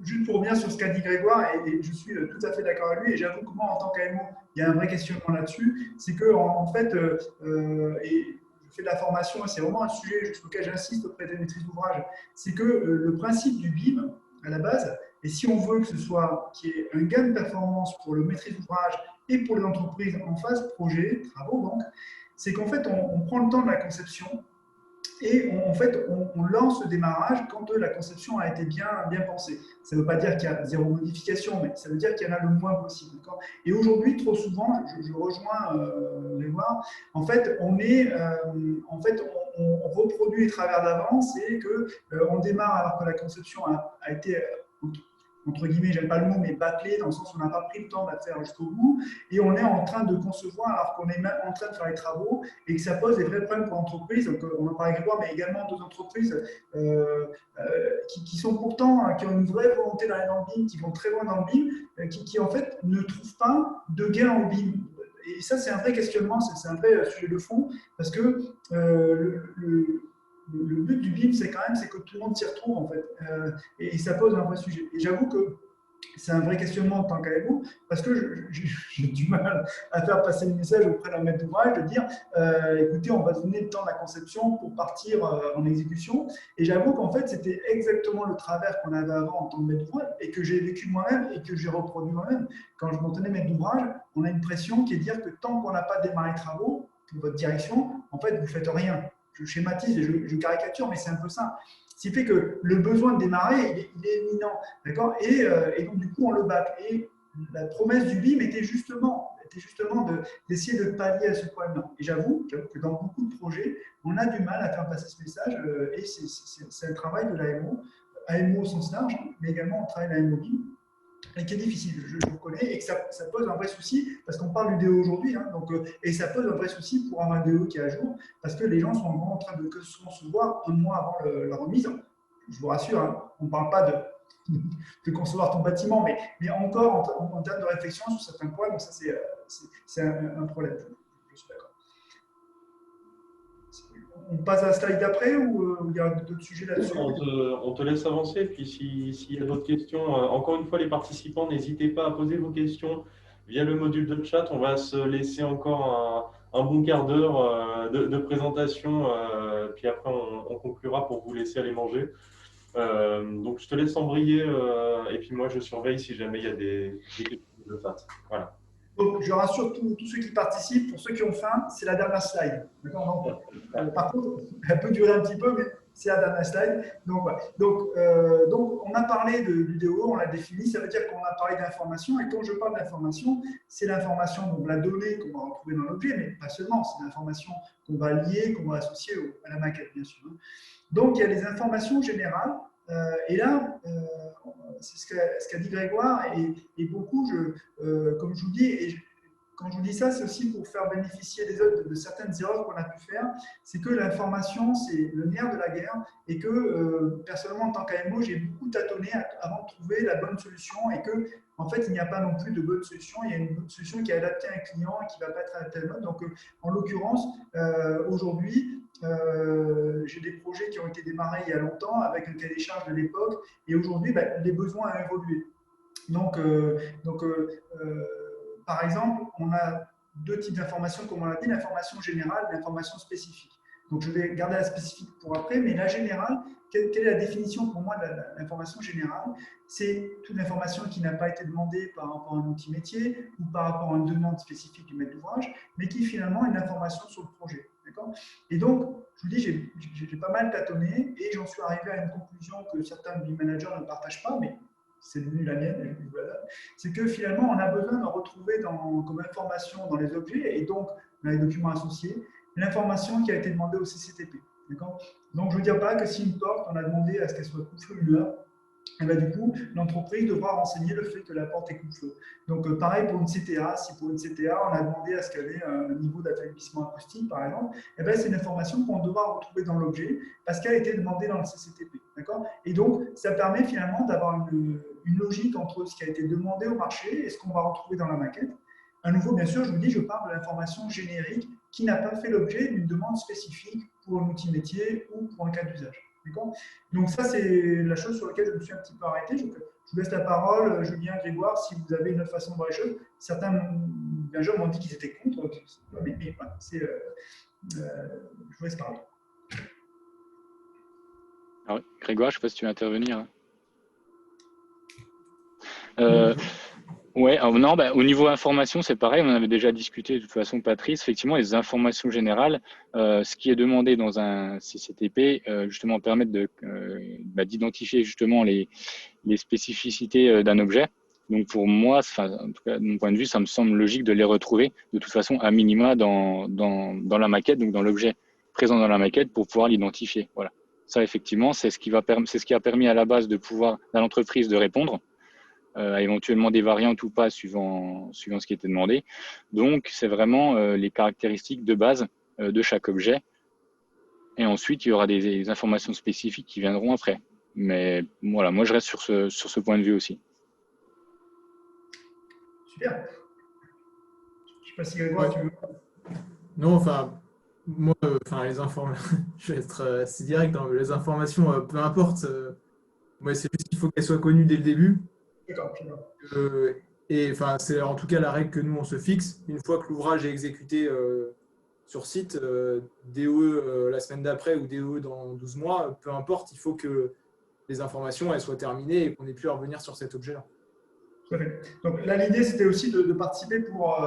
juste pour revenir sur ce qu'a dit Grégoire, et je suis tout à fait d'accord avec lui, et j'avoue que moi, en tant qu'AMO, il y a un vrai questionnement là-dessus, c'est que en fait, et je fais de la formation, et c'est vraiment un sujet sur lequel j'insiste auprès des maîtrises d'ouvrage, c'est que le principe du BIM, à la base, et si on veut que ce soit qu'il y ait un gain de performance pour le maîtrise d'ouvrage et pour les entreprises en phase projet, travaux donc, c'est qu'en fait, on prend le temps de la conception, et en fait, on lance le démarrage quand la conception a été bien pensée. Ça ne veut pas dire qu'il y a zéro modification, mais ça veut dire qu'il y en a le moins possible. Et aujourd'hui, trop souvent, je rejoins les voir, en fait, on reproduit les travers d'avance et qu'on démarre alors que la conception a été entre guillemets, j'aime pas le mot, mais bâclé, dans le sens où on n'a pas pris le temps de la faire jusqu'au bout, et on est en train de concevoir alors qu'on est même en train de faire les travaux, et que ça pose des vrais problèmes pour l'entreprise. Donc, on en parlait avec Grégoire, mais également d'autres entreprises qui sont pourtant, qui ont une vraie volonté d'aller dans le BIM, qui vont très loin dans le BIM, qui en fait ne trouvent pas de gain au BIM. Et ça, c'est un vrai questionnement, c'est un vrai sujet de fond, parce que le but du BIM, c'est quand même que tout le monde s'y retrouve, en fait. Et ça pose un vrai sujet. Et j'avoue que c'est un vrai questionnement en tant qu'AMO, parce que j'ai du mal à faire passer le message auprès d'un maître d'ouvrage de dire écoutez, on va donner le temps de la conception pour partir en exécution. Et j'avoue qu'en fait, c'était exactement le travers qu'on avait avant en tant que maître d'ouvrage et que j'ai vécu moi-même et que j'ai reproduit moi-même. Quand je m'entendais maître d'ouvrage, on a une pression qui est de dire que tant qu'on n'a pas démarré les travaux, pour votre direction, en fait, vous ne faites rien. Je schématise et je caricature, mais c'est un peu ça. Ce qui fait que le besoin de démarrer, il est imminent. D'accord, et donc, du coup, on le bâcle. Et la promesse du BIM était justement d'essayer de pallier à ce problème-là. Et j'avoue que dans beaucoup de projets, on a du mal à faire passer ce message. Et c'est un travail de l'AMO, AMO au sens large, mais également on travaille l'AMO BIM, et qui est difficile, je reconnais, et que ça pose un vrai souci, parce qu'on parle du DE aujourd'hui, hein, et ça pose un vrai souci pour un DE qui est à jour, parce que les gens sont vraiment en train de se concevoir un mois avant la remise. Je vous rassure, hein, on ne parle pas de concevoir ton bâtiment, mais encore en termes de réflexion sur certains points, donc ça c'est un problème. Je suis d'accord. On passe à la slide d'après ou il y a d'autres sujets là-dessus? On te laisse avancer, puis s'il y a d'autres questions, encore une fois, les participants, n'hésitez pas à poser vos questions via le module de chat. On va se laisser encore un bon quart d'heure de présentation, puis après on conclura pour vous laisser aller manger. Donc je te laisse embrayer, et puis moi je surveille si jamais il y a des questions de face. Voilà. Donc, je rassure tous ceux qui participent, pour ceux qui ont faim, c'est la dernière slide. Par contre, elle peut durer un petit peu, mais c'est la dernière slide. Donc, voilà. Donc, on a parlé du DO, on l'a défini, ça veut dire qu'on a parlé d'information. Et quand je parle d'information, c'est l'information, donc la donnée qu'on va retrouver dans l'objet, mais pas seulement, c'est l'information qu'on va lier, qu'on va associer à la maquette, bien sûr. Donc, il y a les informations générales. Et là, c'est ce qu'a dit Grégoire, et beaucoup, comme je vous dis, et quand je vous dis ça, c'est aussi pour faire bénéficier les autres de certaines erreurs qu'on a pu faire. C'est que l'information, c'est le nerf de la guerre, et que personnellement, en tant qu'AMO, j'ai beaucoup tâtonné avant de trouver la bonne solution, et que en fait, il n'y a pas non plus de bonne solution. Il y a une bonne solution qui est adaptée à un client et qui ne va pas être à tel mode. Donc, en l'occurrence, aujourd'hui, j'ai des projets qui ont été démarrés il y a longtemps avec un cahier des charges de l'époque, et aujourd'hui, les besoins ont évolué. Donc, par exemple, on a deux types d'informations, comme on l'a dit, l'information générale et l'information spécifique. Donc, je vais garder la spécifique pour après, mais la générale, quelle est la définition pour moi de l'information générale? C'est toute l'information qui n'a pas été demandée par rapport à un outil métier ou par rapport à une demande spécifique du maître d'ouvrage, mais qui finalement est une information sur le projet. Et donc, je vous dis, j'ai pas mal tâtonné et j'en suis arrivé à une conclusion que certains BIM managers ne partagent pas, mais c'est devenu la mienne, c'est que finalement, on a besoin de retrouver comme information dans les objets et donc dans les documents associés, l'information qui a été demandée au CCTP. Donc, je veux dire pas que si une porte, on a demandé à ce qu'elle soit coupe-feu une heure, et du coup, l'entreprise devra renseigner le fait que la porte est coupe-feu. Donc, pareil pour une CTA. Si pour une CTA, on a demandé à ce qu'elle ait un niveau d'affaiblissement acoustique, par exemple, c'est une information qu'on devra retrouver dans l'objet parce qu'elle a été demandée dans le CCTP. Et donc, ça permet finalement d'avoir une logique entre ce qui a été demandé au marché et ce qu'on va retrouver dans la maquette. À nouveau, bien sûr, je vous dis, je parle de l'information générique qui n'a pas fait l'objet d'une demande spécifique pour un outil métier ou pour un cas d'usage. Donc ça, c'est la chose sur laquelle je me suis un petit peu arrêté. Je vous laisse la parole, Julien, Grégoire, si vous avez une autre façon de voir les choses. Certains gens m'ont dit qu'ils étaient contre, mais voilà, je vous laisse parler. Alors, Grégoire, je ne sais pas si tu veux intervenir. Ouais, non, au niveau information, c'est pareil, on en avait déjà discuté de toute façon, Patrice. Effectivement, les informations générales, ce qui est demandé dans un CCTP, justement, permettent d'identifier justement les spécificités d'un objet. Donc pour moi, en tout cas de mon point de vue, ça me semble logique de les retrouver de toute façon à minima dans la maquette, donc dans l'objet présent dans la maquette pour pouvoir l'identifier. Voilà. Ça, effectivement, c'est ce qui a permis à la base à l'entreprise de répondre à éventuellement des variantes ou pas suivant ce qui était demandé. Donc, c'est vraiment les caractéristiques de base de chaque objet. Et ensuite, il y aura des informations spécifiques qui viendront après. Mais voilà, moi, je reste sur ce point de vue aussi. Super. Je ne sais pas si Grégoire, tu veux. Non, enfin, moi, les informations, je vais être assez direct, hein, les informations, peu importe. Moi, c'est juste qu'il faut qu'elles soient connues dès le début. D'accord. Et enfin, c'est en tout cas la règle que nous, on se fixe. Une fois que l'ouvrage est exécuté sur site, DOE la semaine d'après ou DOE dans 12 mois, peu importe, il faut que les informations elles soient terminées et qu'on n'ait plus à revenir sur cet objet-là. Donc là, l'idée, c'était aussi de participer pour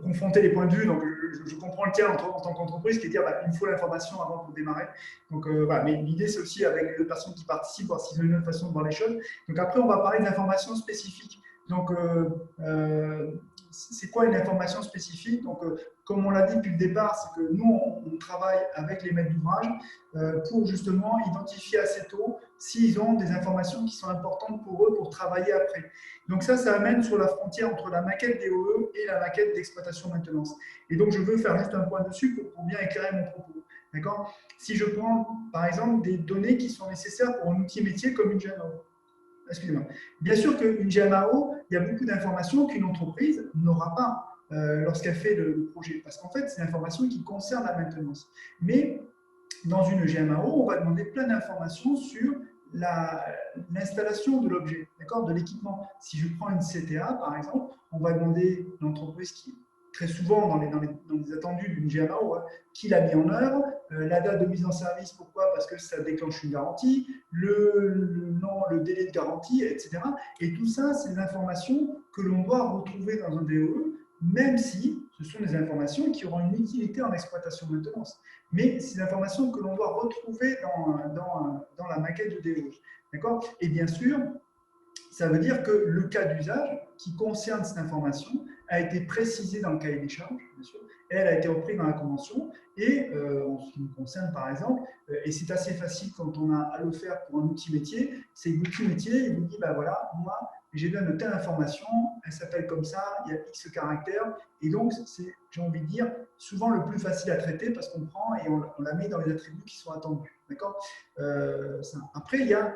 confronter les points de vue. Donc, je comprends le tien en tant qu'entreprise qui est de dire il me faut l'information avant de démarrer. Donc, voilà. Mais l'idée, c'est aussi avec les personnes qui participent, voir s'ils ont une autre façon de voir les choses. Donc, après, on va parler d'informations spécifiques. Donc, c'est quoi une information spécifique? Donc, comme on l'a dit depuis le départ, c'est que nous, on travaille avec les maîtres d'ouvrage pour justement identifier assez tôt s'ils ont des informations qui sont importantes pour eux pour travailler après. Donc ça amène sur la frontière entre la maquette DOE et la maquette d'exploitation-maintenance. Et donc, je veux faire juste un point dessus pour bien éclairer mon propos. D'accord? Si je prends, par exemple, des données qui sont nécessaires pour un outil métier comme une GMAO. Excusez-moi. Bien sûr qu'une GMAO, il y a beaucoup d'informations qu'une entreprise n'aura pas lorsqu'elle fait le projet. Parce qu'en fait, c'est une information qui concerne la maintenance. Mais dans une GMAO, on va demander plein d'informations sur l'installation de l'objet, de l'équipement. Si je prends une CTA, par exemple, on va demander l'entreprise qui, très souvent dans les attendus d'une GMAO, qui l'a mis en œuvre, la date de mise en service, pourquoi? Parce que ça déclenche une garantie, le nom, le délai de garantie, etc. Et tout ça, c'est des informations que l'on doit retrouver dans un DOE, même si ce sont des informations qui auront une utilité en exploitation-maintenance. Mais c'est des informations que l'on doit retrouver dans la maquette de DOE. D'accord? Et bien sûr, ça veut dire que le cas d'usage qui concerne cette information a été précisé dans le cahier des charges, bien sûr, et elle a été reprise dans la convention. Et en ce qui nous concerne, par exemple, et c'est assez facile quand on a à le faire pour un outil métier, c'est l'outil métier, il vous dit, voilà, moi, j'ai besoin de telle information, elle s'appelle comme ça, il y a X caractères, et donc c'est, j'ai envie de dire, souvent le plus facile à traiter parce qu'on prend et on la met dans les attributs qui sont attendus. D'accord? Après, il y a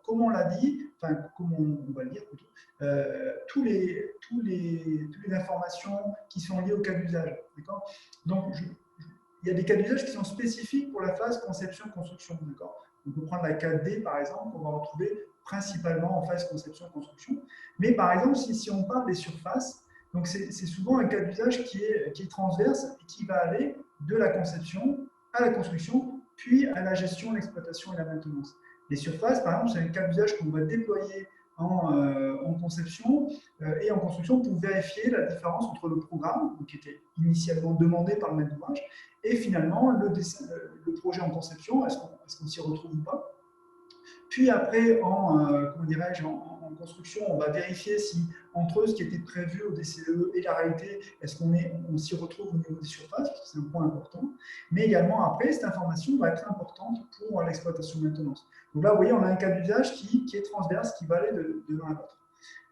comme on l'a dit, enfin, comme on va le dire plutôt, toutes les informations qui sont liées au cas d'usage. Donc, il y a des cas d'usage qui sont spécifiques pour la phase conception-construction. On peut prendre la 4D, par exemple, qu'on va retrouver principalement en phase conception-construction. Mais par exemple, si on parle des surfaces, donc c'est souvent un cas d'usage qui est transverse et qui va aller de la conception à la construction, puis à la gestion, l'exploitation et la maintenance. Les surfaces, par exemple, c'est un cas d'usage qu'on va déployer en conception et en construction pour vérifier la différence entre le programme, qui était initialement demandé par le maître d'ouvrage, et finalement le projet en conception, est-ce qu'on s'y retrouve ou pas. Puis après, en construction, on va vérifier si entre ce qui était prévu au DCE et la réalité, est-ce qu'on s'y retrouve au niveau des surfaces, parce que c'est un point important. Mais également après, cette information va être importante pour l'exploitation-maintenance. Donc là, vous voyez, on a un cas d'usage qui est transverse, qui va aller de l'un à l'autre.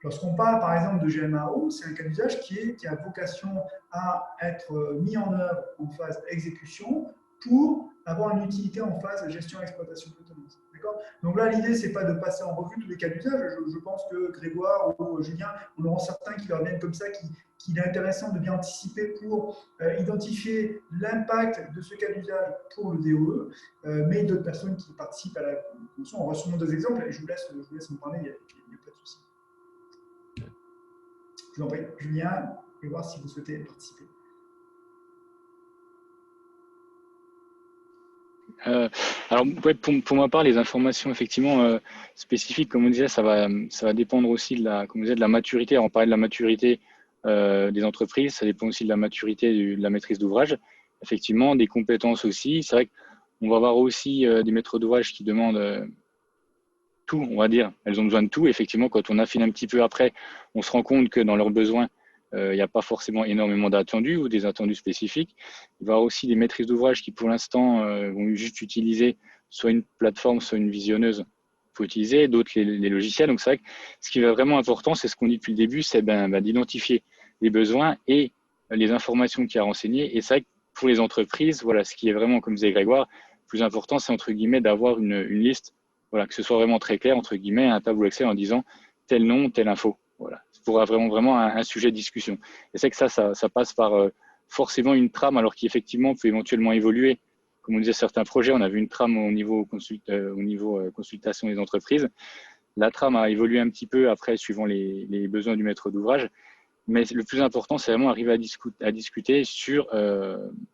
Lorsqu'on parle par exemple de GMAO, c'est un cas d'usage qui a vocation à être mis en œuvre en phase exécution pour avoir une utilité en phase gestion, exploitation, maintenance. Donc là, l'idée, ce n'est pas de passer en revue tous les cas d'usage. Je pense que Grégoire ou Julien, on aura certains qui leur viennent comme ça, qu'il est intéressant de bien anticiper pour identifier l'impact de ce cas d'usage pour le DOE, mais d'autres personnes qui participent à la convention. On aura sûrement deux exemples et je vous laisse en parler, il n'y a pas de souci. Je vous en prie, Julien, et voir si vous souhaitez participer. Alors, ouais, pour ma part, les informations effectivement spécifiques, comme on disait, ça va dépendre aussi de la maturité. On parlait de la maturité des entreprises, ça dépend aussi de la maturité de la maîtrise d'ouvrage. Effectivement, des compétences aussi. C'est vrai qu'on va avoir aussi des maîtres d'ouvrage qui demandent tout, on va dire. Elles ont besoin de tout. Effectivement, quand on affine un petit peu après, on se rend compte que dans leurs besoins, il n'y a pas forcément énormément d'attendus ou des attendus spécifiques. Il va y avoir aussi des maîtrises d'ouvrage qui, pour l'instant, vont juste utiliser soit une plateforme, soit une visionneuse. Il faut utiliser d'autres les logiciels. Donc, c'est vrai que ce qui est vraiment important, c'est ce qu'on dit depuis le début, c'est d'identifier les besoins et les informations qu'il y a à renseigner. Et c'est vrai que pour les entreprises, voilà, ce qui est vraiment, comme disait Grégoire, le plus important, c'est entre guillemets d'avoir une liste, voilà, que ce soit vraiment très clair, entre guillemets, un tableau Excel en disant tel nom, telle info. Voilà, pour vraiment un sujet de discussion. Et c'est que ça passe par forcément une trame, alors qu'effectivement peut éventuellement évoluer. Comme on disait, certains projets, on a vu une trame au niveau consultation des entreprises. La trame a évolué un petit peu après, suivant les besoins du maître d'ouvrage. Mais le plus important, c'est vraiment arriver à discuter sur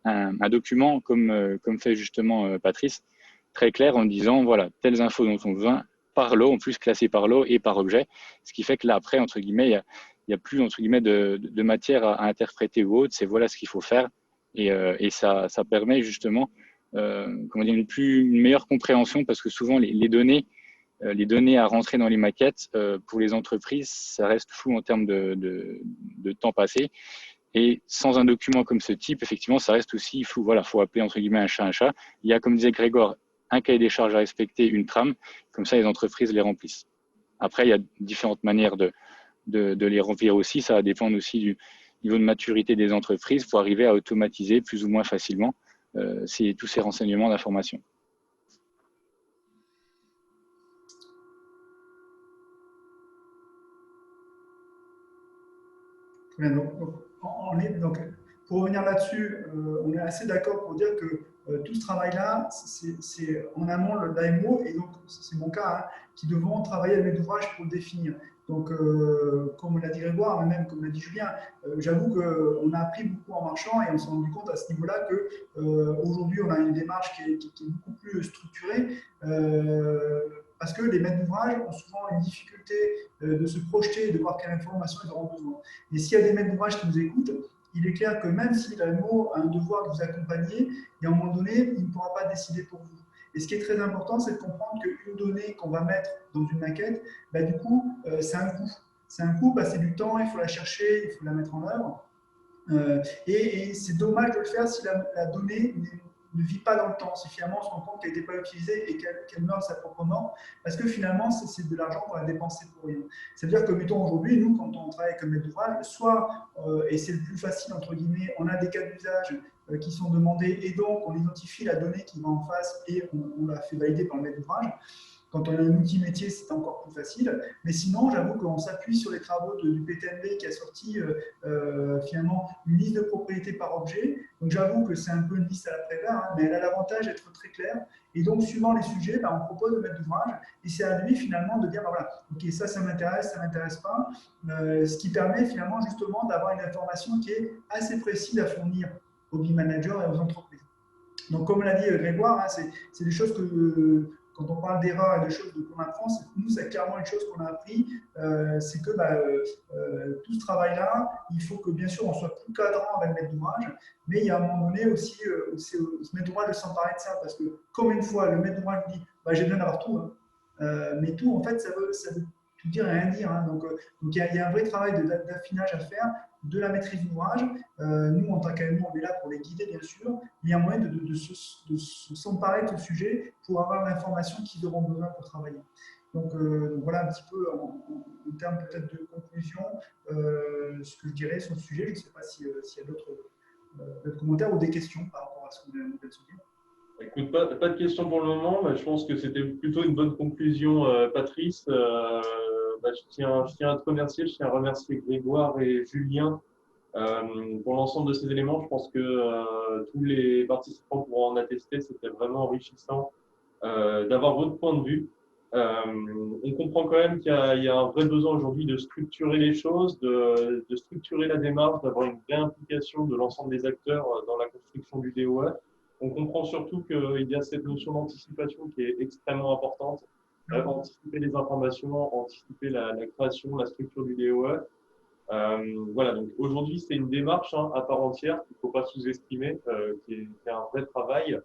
un document, comme fait justement Patrice, très clair en disant, voilà, telles infos dont on a besoin, par lot, en plus classé par lot et par objet, ce qui fait que là, après, entre guillemets, il n'y a plus, entre guillemets, de matière à interpréter ou autre, c'est voilà ce qu'il faut faire, et ça permet justement comment dire, une meilleure compréhension, parce que souvent, les données à rentrer dans les maquettes, pour les entreprises, ça reste flou en termes de temps passé, et sans un document comme ce type, effectivement, ça reste aussi flou. Voilà, il faut appeler, entre guillemets, un chat un chat. Il y a, comme disait Grégoire, un cahier des charges à respecter, une trame, comme ça les entreprises les remplissent. Après, il y a différentes manières de les remplir aussi, ça va dépendre aussi du niveau de maturité des entreprises pour arriver à automatiser plus ou moins facilement tous ces renseignements d'information. Donc, pour revenir là-dessus, on est assez d'accord pour dire que tout ce travail-là, c'est en amont l'AMO, et donc c'est mon cas, hein, qui devront travailler avec mes ouvrages pour le définir. Donc, comme l'a dit Grégoire, mais même comme l'a dit Julien, j'avoue qu'on a appris beaucoup en marchant, et on s'est rendu compte à ce niveau-là qu'aujourd'hui, on a une démarche qui est beaucoup plus structurée, parce que les maîtres d'ouvrage ont souvent une difficulté de se projeter et de voir quelle information ils auront besoin. Et s'il y a des maîtres d'ouvrage qui nous écoutent, il est clair que même si l'AMO a un devoir de vous accompagner, et à un moment donné, il ne pourra pas décider pour vous. Et ce qui est très important, c'est de comprendre qu'une donnée qu'on va mettre dans une maquette, bah, du coup, c'est un coût. C'est un coût, bah, c'est du temps, il faut la chercher, il faut la mettre en œuvre. Et c'est dommage de le faire si la donnée ne vit pas dans le temps, si finalement on se rend compte qu'elle n'était pas utilisée et qu'elle meurt de sa propre mort, parce que finalement c'est de l'argent qu'on a dépensé pour rien. C'est-à-dire que, mettons, aujourd'hui, nous, quand on travaille comme maître d'ouvrage, soit, et c'est le plus facile, entre guillemets, on a des cas d'usage qui sont demandés, et donc on identifie la donnée qui va en face et on la fait valider par le maître d'ouvrage. Quand on a un outil métier, c'est encore plus facile. Mais sinon, j'avoue qu'on s'appuie sur les travaux du PTMB qui a sorti finalement une liste de propriétés par objet. Donc j'avoue que c'est un peu une liste à la Prévert, hein, mais elle a l'avantage d'être très claire. Et donc, suivant les sujets, on propose de mettre d'ouvrage. Et c'est à lui finalement de dire, voilà, ok, ça m'intéresse, ça ne m'intéresse pas. Ce qui permet finalement justement d'avoir une information qui est assez précise à fournir aux BIM managers et aux entreprises. Donc, comme l'a dit Grégoire, hein, c'est des choses que, quand on parle d'erreurs et de choses qu'on apprend, nous, c'est clairement une chose qu'on a appris, c'est que tout ce travail-là, il faut que, bien sûr, on soit plus cadrant avec le maître d'ouvrage, mais il y a un moment donné aussi, ce maître d'ouvrage de s'emparer de ça, parce que, comme une fois, le maître d'ouvrage dit, j'ai besoin d'avoir tout, hein. Mais tout, en fait, ça veut tout dire et rien dire, hein. Donc, il y a un vrai travail d'affinage à faire, de la maîtrise d'ouvrage. Nous, en tant qu'AMO, on est là pour les guider, bien sûr, mais il y a un moyen de s'emparer de ce sujet pour avoir l'information qu'ils auront besoin pour travailler. Donc voilà un petit peu, en termes peut-être de conclusion, ce que je dirais sur le sujet. Je ne sais pas s'il y a d'autres commentaires ou des questions par rapport à ce qu'on vient de se dire. Écoute, pas de questions pour le moment, mais je pense que c'était plutôt une bonne conclusion, Patrice. Je tiens à te remercier, je tiens à remercier Grégoire et Julien pour l'ensemble de ces éléments. Je pense que tous les participants pourront en attester, c'était vraiment enrichissant d'avoir votre point de vue. On comprend quand même qu'il y a un vrai besoin aujourd'hui de structurer les choses, de structurer la démarche, d'avoir une vraie implication de l'ensemble des acteurs dans la construction du DOE. On comprend surtout qu'il y a cette notion d'anticipation qui est extrêmement importante. Anticiper les informations, anticiper la création, la structure du DOE. Voilà, donc aujourd'hui, c'est une démarche à part entière qu'il ne faut pas sous-estimer, qui est un vrai travail.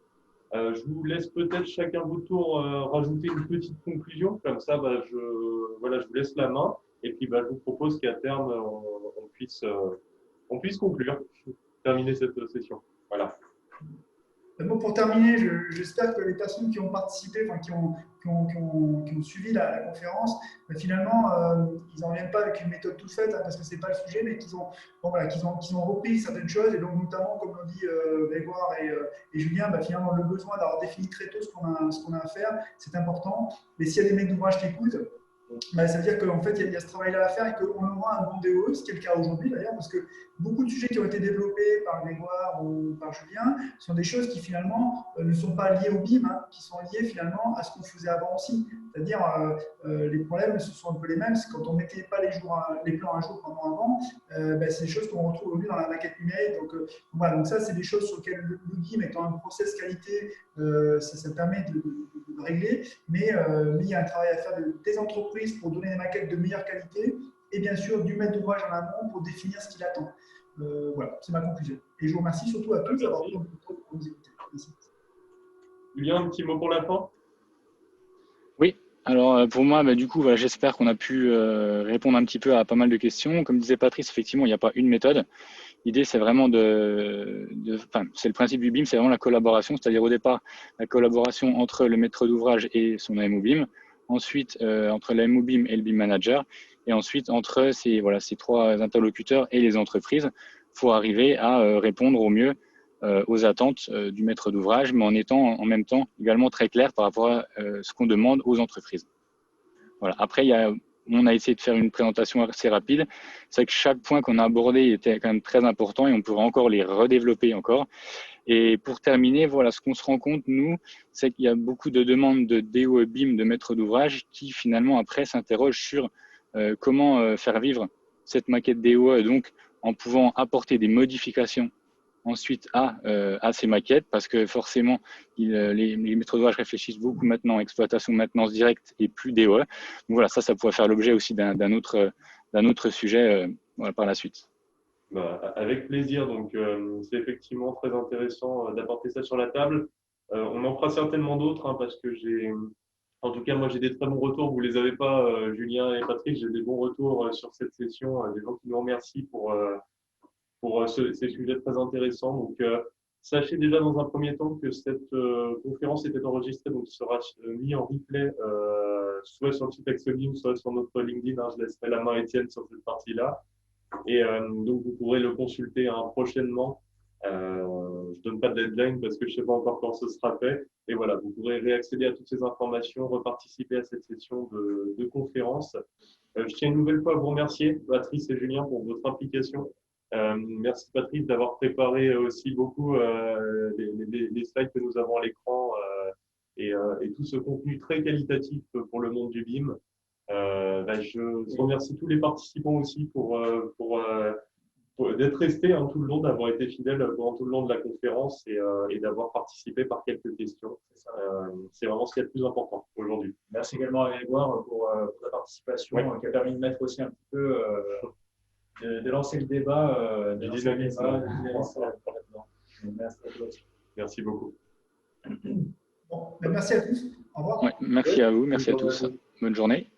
Je vous laisse peut-être chacun votre tour rajouter une petite conclusion. Comme ça, je vous laisse la main. Et puis, je vous propose qu'à terme, on puisse conclure, terminer cette session. Voilà. Bon, pour terminer, j'espère que les personnes qui ont participé, enfin, qui ont suivi la conférence, finalement, ils n'en viennent pas avec une méthode toute faite, parce que ce n'est pas le sujet, mais qu'ils ont, qu'ils ont repris certaines choses, et donc notamment, comme l'ont dit Grégoire et Julien, finalement, le besoin d'avoir défini très tôt ce qu'on a à faire, c'est important. Mais s'il y a des maîtres d'ouvrage qui écoutent, ça veut dire qu'en fait, il y a ce travail-là à faire et qu'on aura un bon DOE, ce qui est le cas aujourd'hui d'ailleurs, parce que beaucoup de sujets qui ont été développés par Grégoire ou par Julien sont des choses qui finalement ne sont pas liées au BIM, qui sont liées finalement à ce qu'on faisait avant aussi. C'est-à-dire, les problèmes, ce sont un peu les mêmes. C'est quand on ne mettait pas les plans à jour avant, c'est des choses qu'on retrouve aujourd'hui dans la maquette numérique. Donc, voilà, donc ça, c'est des choses sur lesquelles le BIM étant un process qualité, ça permet de régler, mais il y a un travail à faire des entreprises pour donner des maquettes de meilleure qualité et bien sûr du maître d'ouvrage en amont pour définir ce qu'il attend. Voilà, c'est ma conclusion. Et je vous remercie surtout à tous d'avoir pris le temps pour nous écouter. Merci. Julien, un petit mot pour la fin? Oui, alors pour moi, du coup, j'espère qu'on a pu répondre un petit peu à pas mal de questions. Comme disait Patrice, effectivement, il n'y a pas une méthode. L'idée, c'est vraiment c'est le principe du BIM, c'est vraiment la collaboration, c'est-à-dire au départ, la collaboration entre le maître d'ouvrage et son AMO BIM, ensuite entre l'AMO BIM et le BIM manager, et ensuite entre ces trois interlocuteurs et les entreprises pour arriver à répondre au mieux aux attentes du maître d'ouvrage, mais en étant en même temps également très clair par rapport à ce qu'on demande aux entreprises. Voilà. Après, on a essayé de faire une présentation assez rapide. C'est vrai que chaque point qu'on a abordé était quand même très important et on pourrait encore les redévelopper encore. Et pour terminer, voilà, ce qu'on se rend compte, nous, c'est qu'il y a beaucoup de demandes de DOE BIM de maîtres d'ouvrage qui finalement après s'interrogent sur comment faire vivre cette maquette DOE, donc en pouvant apporter des modifications ensuite à ces maquettes, parce que forcément, les maîtres d'ouvrage réfléchissent beaucoup maintenant à exploitation, maintenance directe et plus DOE. Donc voilà, ça pourrait faire l'objet aussi d'un autre sujet par la suite. Avec plaisir. Donc, c'est effectivement très intéressant d'apporter ça sur la table. On en fera certainement d'autres, parce que en tout cas, moi, j'ai des très bons retours. Vous les avez pas, Julien et Patrick, j'ai des bons retours sur cette session. Des gens qui nous remercient pour ces sujets très intéressants. Donc, sachez déjà dans un premier temps que cette conférence était enregistrée, donc sera mis en replay, soit sur le site Axobim, soit sur notre LinkedIn. Je laisserai la main à Étienne sur cette partie-là. Et donc, vous pourrez le consulter prochainement. Je ne donne pas de deadline parce que je ne sais pas encore quand ce sera fait. Et voilà, vous pourrez réaccéder à toutes ces informations, reparticiper à cette session de conférence. Je tiens une nouvelle fois à vous remercier, Patrice et Julien, pour votre implication. Merci Patrice d'avoir préparé aussi beaucoup les slides que nous avons à l'écran et tout ce contenu très qualitatif pour le monde du BIM. Je remercie tous les participants aussi pour d'être restés tout le long, d'avoir été fidèles pendant tout le long de la conférence et d'avoir participé par quelques questions. C'est vraiment ce qui est le plus important aujourd'hui. Merci également à Grégoire pour la participation qui a permis de mettre aussi un petit peu de lancer le débat. Du dynamisme. Merci à toi aussi. Merci beaucoup. Bon, merci à tous. Au revoir. Merci à vous, merci à tous. Bonne journée.